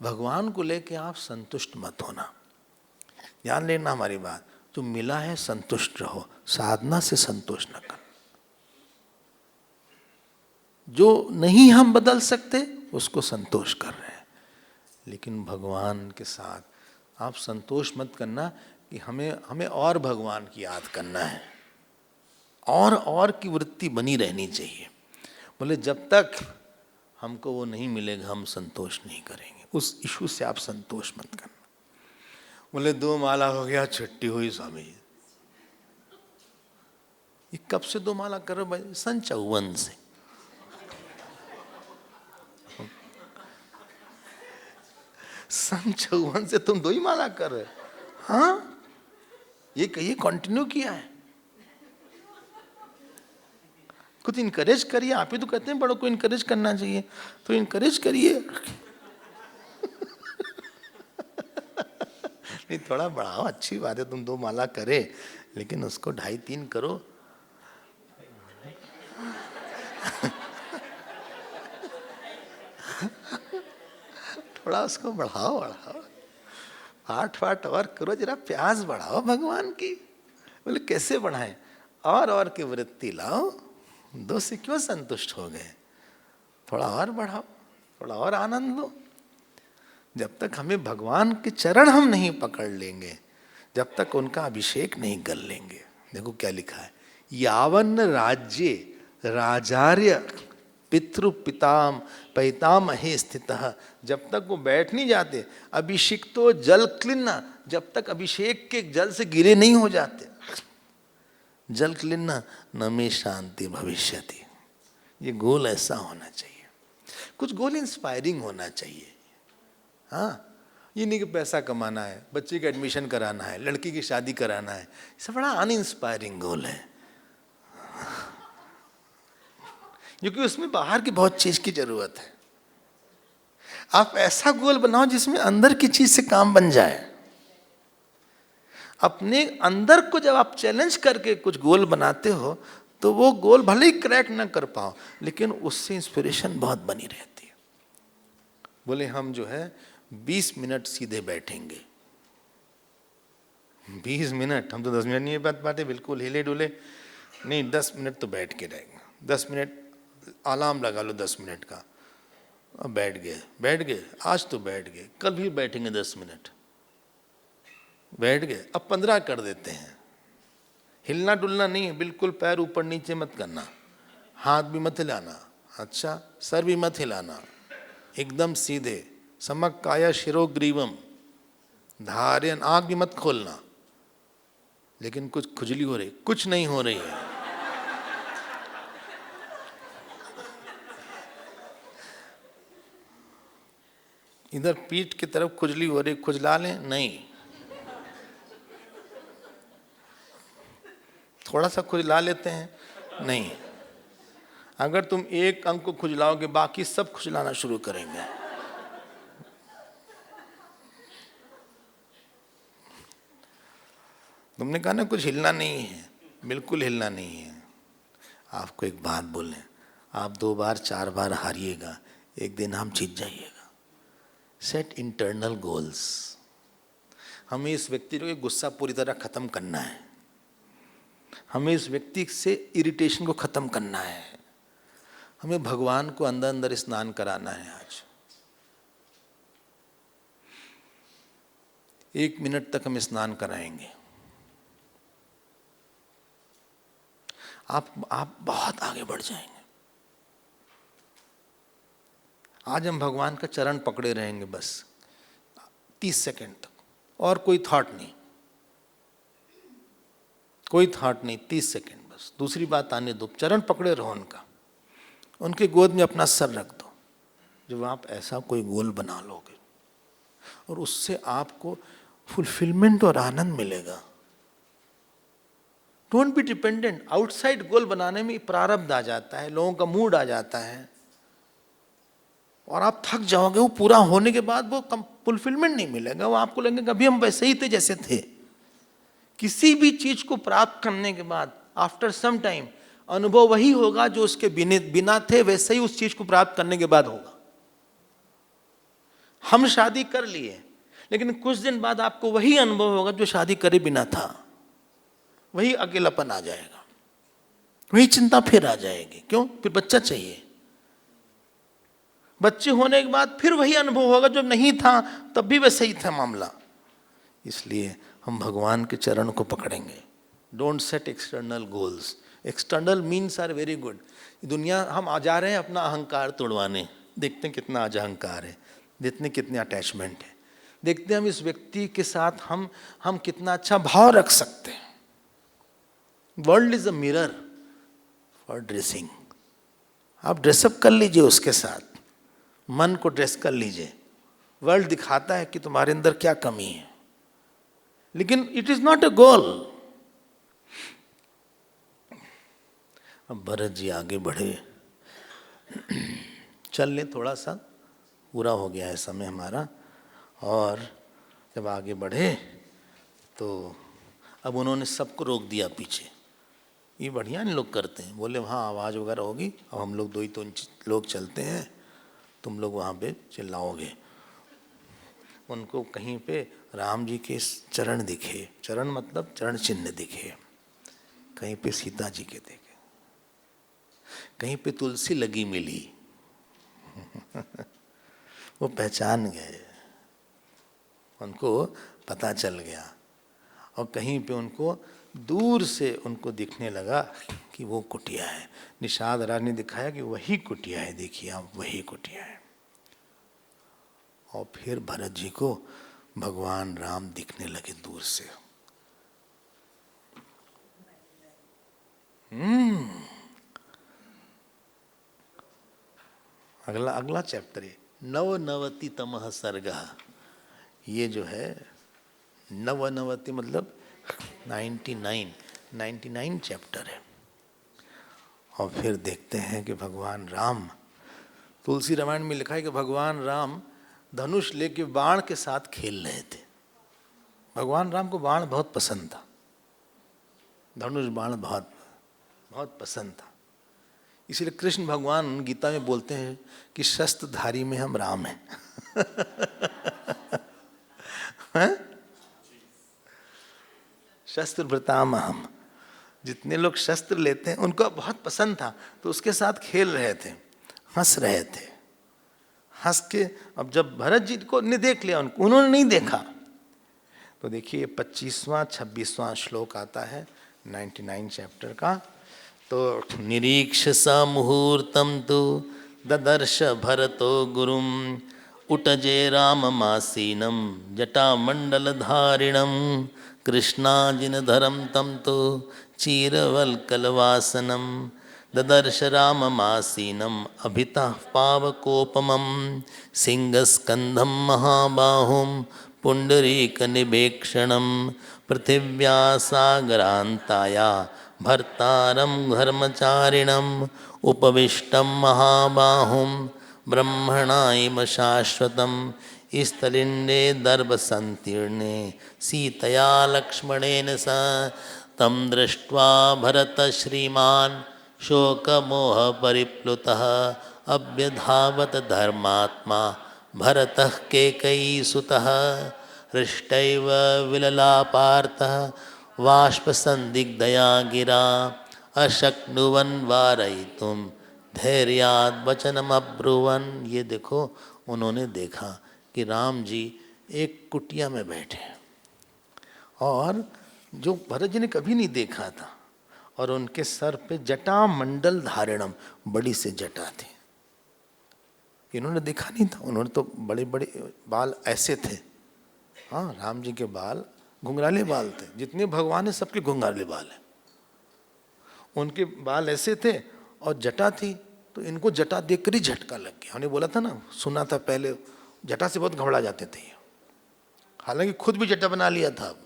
भगवान को लेके आप संतुष्ट मत होना, ध्यान लेना हमारी बात। जो मिला है संतुष्ट रहो, साधना से संतोष न करना। जो नहीं हम बदल सकते उसको संतोष कर रहे हैं, लेकिन भगवान के साथ आप संतोष मत करना कि हमें और भगवान की याद करना है, और की वृत्ति बनी रहनी चाहिए। बोले जब तक हमको वो नहीं मिलेगा हम संतोष नहीं करेंगे। उस इशू से आप संतोष मत करना। बोले 2 माला हो गया, छुट्टी हुई स्वामी जी। ये कब से 2 माला करो भाई? सन 54 से। सन 54 से तुम 2 ही माला कर रहे? हाँ, ये कहिए कंटिन्यू किया है। कुछ इनकरेज करिए। आप ही तो कहते हैं बड़ों को इनकरेज करना चाहिए, तो इनकरेज करिए। नहीं, थोड़ा बढ़ाओ, अच्छी बात है तुम 2 माला करे, लेकिन उसको 2.5-3 करो। थोड़ा उसको बढ़ाओ। पाठ और करो, जरा प्यास बढ़ाओ भगवान की। बोले कैसे बढ़ाएं? और की वृत्ति लाओ। 2 से क्यों संतुष्ट हो गए? थोड़ा और बढ़ाओ, थोड़ा और आनंद लो। जब तक हमें भगवान के चरण हम नहीं पकड़ लेंगे, जब तक उनका अभिषेक नहीं कर लेंगे। देखो क्या लिखा है, यावन्न राज्ये राजार्य पितृ पिताम पैतामहे स्थितः। जब तक वो बैठ नहीं जाते, अभिषिक्तो जल क्लिन्ना, जब तक अभिषेक के जल से गिले नहीं हो जाते, जल क्लिन्ना न मे शांति भविष्यति। ये गोल ऐसा होना चाहिए। कुछ गोल इंस्पायरिंग होना चाहिए। हाँ, ये नहीं कि पैसा कमाना है, बच्चे का एडमिशन कराना है, लड़की की शादी कराना है, सब बड़ा अनइंस्पायरिंग गोल है, क्योंकि उसमें बाहर की बहुत चीज की जरूरत है। आप ऐसा गोल बनाओ जिसमें अंदर की चीज से काम बन जाए। अपने अंदर को जब आप चैलेंज करके कुछ गोल बनाते हो तो वो गोल भले ही क्रैक ना कर पाओ, लेकिन उससे इंस्पिरेशन बहुत बनी रहती है। बोले हम जो है 20 मिनट सीधे बैठेंगे। 20 मिनट? हम तो 10 मिनट नहीं बैठ पाते, बिल्कुल हिले डुले नहीं। 10 मिनट तो बैठ के रहेंगे। 10 मिनट अलार्म लगा लो 10 मिनट का। अब बैठ गए, आज तो बैठ गए, कल भी बैठेंगे 10 मिनट। बैठ गए, अब 15 कर देते हैं। हिलना डुलना नहीं है, बिल्कुल पैर ऊपर नीचे मत करना, हाथ भी मत हिलाना, अच्छा सर भी मत हिलाना, एकदम सीधे। समक काया शिरो ग्रीवम धार्यन, आंख भी मत खोलना। लेकिन कुछ खुजली हो रही, कुछ नहीं हो रही है। इधर पीठ की तरफ खुजली हो रही, खुजला लें? नहीं। थोड़ा सा खुजला लेते हैं? नहीं। अगर तुम एक अंग को खुजलाओगे बाकी सब खुजलाना शुरू करेंगे। तुमने कहा ना कुछ हिलना नहीं है, बिल्कुल हिलना नहीं है। आपको एक बात बोलें, आप 2 बार 4 बार हारिएगा, एक दिन हम जीत जाइएगा। Set internal goals. हमें इस व्यक्ति को गुस्सा पूरी तरह खत्म करना है, हमें इस व्यक्ति से इरिटेशन को खत्म करना है, हमें भगवान को अंदर अंदर स्नान कराना है। आज 1 मिनट तक हम स्नान कराएंगे। आप बहुत आगे बढ़ जाएंगे। आज हम भगवान का चरण पकड़े रहेंगे बस 30 सेकंड तक, और कोई थॉट नहीं, कोई थॉट नहीं, 30 सेकंड बस, दूसरी बात आने दो, चरण पकड़े रहो उनका, उनके गोद में अपना सर रख दो। जब आप ऐसा कोई गोल बना लोगे और उससे आपको फुलफिलमेंट और आनंद मिलेगा। Don't be dependent. आउटसाइड गोल बनाने में प्रारब्ध आ जाता है, लोगों का मूड आ जाता है और आप थक जाओगे। वो पूरा होने के बाद वो फुलफिलमेंट नहीं मिलेगा, वो आपको लगेगा अभी हम वैसे ही थे जैसे थे। किसी भी चीज को प्राप्त करने के बाद आफ्टर सम टाइम अनुभव वही होगा जो उसके बिना थे, वैसे ही उस चीज को प्राप्त करने के बाद होगा। हम शादी कर लिए, लेकिन कुछ दिन बाद आपको वही अनुभव होगा जो शादी करे बिना था। वही अकेलापन आ जाएगा, वही चिंता फिर आ जाएगी। क्यों? फिर बच्चा चाहिए। बच्चे होने के बाद फिर वही अनुभव होगा जो नहीं था, तब भी वैसे ही था मामला। इसलिए हम भगवान के चरण को पकड़ेंगे। Don't set external goals. External means are very good. दुनिया हम आ जा रहे हैं अपना अहंकार तोड़वाने, देखते हैं कितना आज अहंकार है, देखते हैं कितने अटैचमेंट है, देखते हैं हम इस व्यक्ति के साथ हम कितना अच्छा भाव रख सकते हैं। World is a mirror for dressing. आप ड्रेसअप कर लीजिए उसके साथ, मन को ड्रेस कर लीजिए। वर्ल्ड दिखाता है कि तुम्हारे अंदर क्या कमी है, लेकिन इट इज नॉट अ गोल। अब भरत जी आगे बढ़े, चल ले, थोड़ा सा पूरा हो गया है समय हमारा। और जब आगे बढ़े तो अब उन्होंने सबको रोक दिया पीछे। ये बढ़िया नहीं लोग करते हैं, बोले वहाँ आवाज़ वगैरह होगी, अब हम लोग 2 ही तो लोग चलते हैं, तुम लोग वहाँ पे चिल्लाओगे। उनको कहीं पे राम जी के चरण दिखे, चरण मतलब चरण चिन्ह दिखे, कहीं पे सीता जी के दिखे, कहीं पे तुलसी लगी मिली वो पहचान गए, उनको पता चल गया। और कहीं पे उनको दूर से उनको दिखने लगा कि वो कुटिया है। निषाद राज ने दिखाया कि वही कुटिया है, देखिए आप, वही कुटिया है। और फिर भरत जी को भगवान राम दिखने लगे दूर से। अगला चैप्टर है नवनवति तमः सर्गः। ये जो है नवनवति मतलब 99 चैप्टर है। और फिर देखते हैं कि भगवान राम, तुलसी रामायण में लिखा है कि भगवान राम धनुष लेके बाण के साथ खेल रहे थे। भगवान राम को बाण बहुत पसंद था, धनुष बाण बहुत बहुत पसंद था। इसलिए कृष्ण भगवान गीता में बोलते हैं कि शस्त्रधारी में हम राम हैं। हैं? शस्त्र भृतामहम, जितने लोग शस्त्र लेते हैं उनको बहुत पसंद था, तो उसके साथ खेल रहे थे, हंस रहे थे। हंस के अब जब भरत जी को ने देख लिया, उनको उन्होंने नहीं देखा, तो देखिए 25वां 26वां श्लोक आता है 99 चैप्टर का। तो निरीक्ष स मुहूर्तम तु ददर्श भरतो गुरुम उटजे राममासीनम जटामंडलधारिणम कृष्णाजिनधरम तम तो चीरवल्कलवासनम ददर्श राममासीनम अभितः पावकोपमं सिंहस्कंधम महाबाहुम पुंडरीकनिभेक्षणं पृथिव्या सागरान्ताया भर्तारं धर्मचारिणम् उपविष्टं महाबाहुं ब्रह्मणाइम शाश्वतं स्थलिन्ने दर्भसंतीर्णे सीतया लक्ष्मणेन सह तं दृष्ट्वा भरत श्रीमान् शोकमोहपरिप्लुतः अभ्यधावत धर्मात्मा भरतः केकयीसुतः हृष्टैव विललापार्तः बाष्पसन्दिग्धया गिरा अशक्नुवन् वारयितुं धैर्याद् वचनमब्रुवन्। ये देखो, उन्होंने देखा कि राम जी एक कुटिया में बैठे और जो भरत जी ने कभी नहीं देखा था, और उनके सर पे जटा मंडल धारिणम, बड़ी से जटा थी। इन्होंने देखा नहीं था, उन्होंने तो बड़े बड़े बाल ऐसे थे। हाँ, राम जी के बाल घुंघराले बाल थे, जितने भगवान है सबके घुंघराले बाल है। उनके बाल ऐसे थे और जटा थी, तो इनको जटा देखकर ही झटका लग गया। हमने बोला था ना, सुना था पहले, जटा से बहुत घबरा जाते थे, हालांकि खुद भी जटा बना लिया था अब,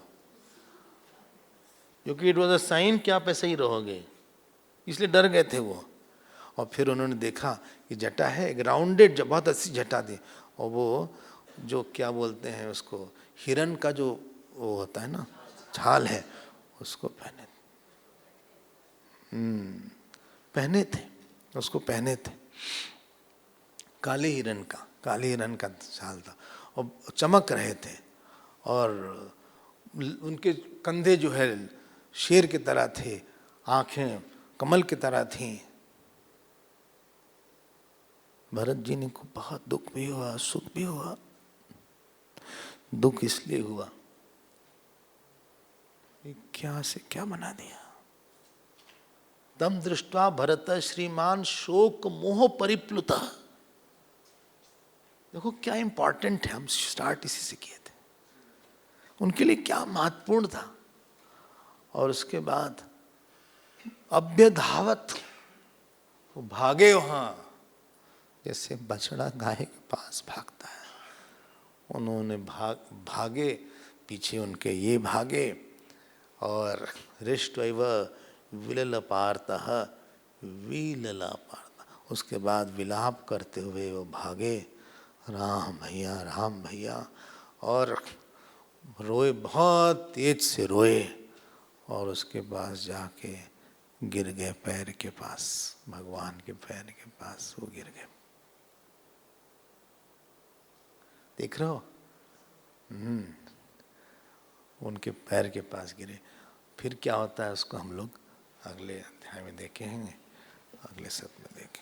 क्योंकि इट वॉज अ साइन कि आप ऐसे ही रहोगे, इसलिए डर गए थे वो। और फिर उन्होंने देखा कि जटा है, एक राउंडेड बहुत अच्छी जटा थी, और वो जो क्या बोलते हैं उसको, हिरन का जो वो होता है ना, छाल है, उसको पहने थे, उसको पहने थे, काले हिरन का छाल था, और चमक रहे थे, और उनके कंधे जो है शेर की तरह थे, आंखें कमल की तरह थीं। भरत जी ने को बहुत दुख भी हुआ, सुख भी हुआ। दुख इसलिए हुआ, क्या से क्या बना दिया। तम दृष्ट्वा भरत श्रीमान शोक मोह परिप्लुत। देखो क्या इंपॉर्टेंट है, हम स्टार्ट इसी से किए थे, उनके लिए क्या महत्वपूर्ण था। और उसके बाद अभ्यधावत, वो भागे वहां, जैसे बछड़ा गाय के पास भागता है, उन्होंने भागे, पीछे उनके ये भागे, और हृष्टैव विललापार्तः, उसके बाद विलाप करते हुए वो भागे, राम भैया राम भैया, और रोए, बहुत तेज से रोए, और उसके पास जाके गिर गए पैर के पास, भगवान के पैर के पास वो गिर गए। देख रहे हो, उनके पैर के पास गिरे। फिर क्या होता है उसको हम लोग अगले अध्याय में देखेंगे, अगले सत्र में देखेंगे।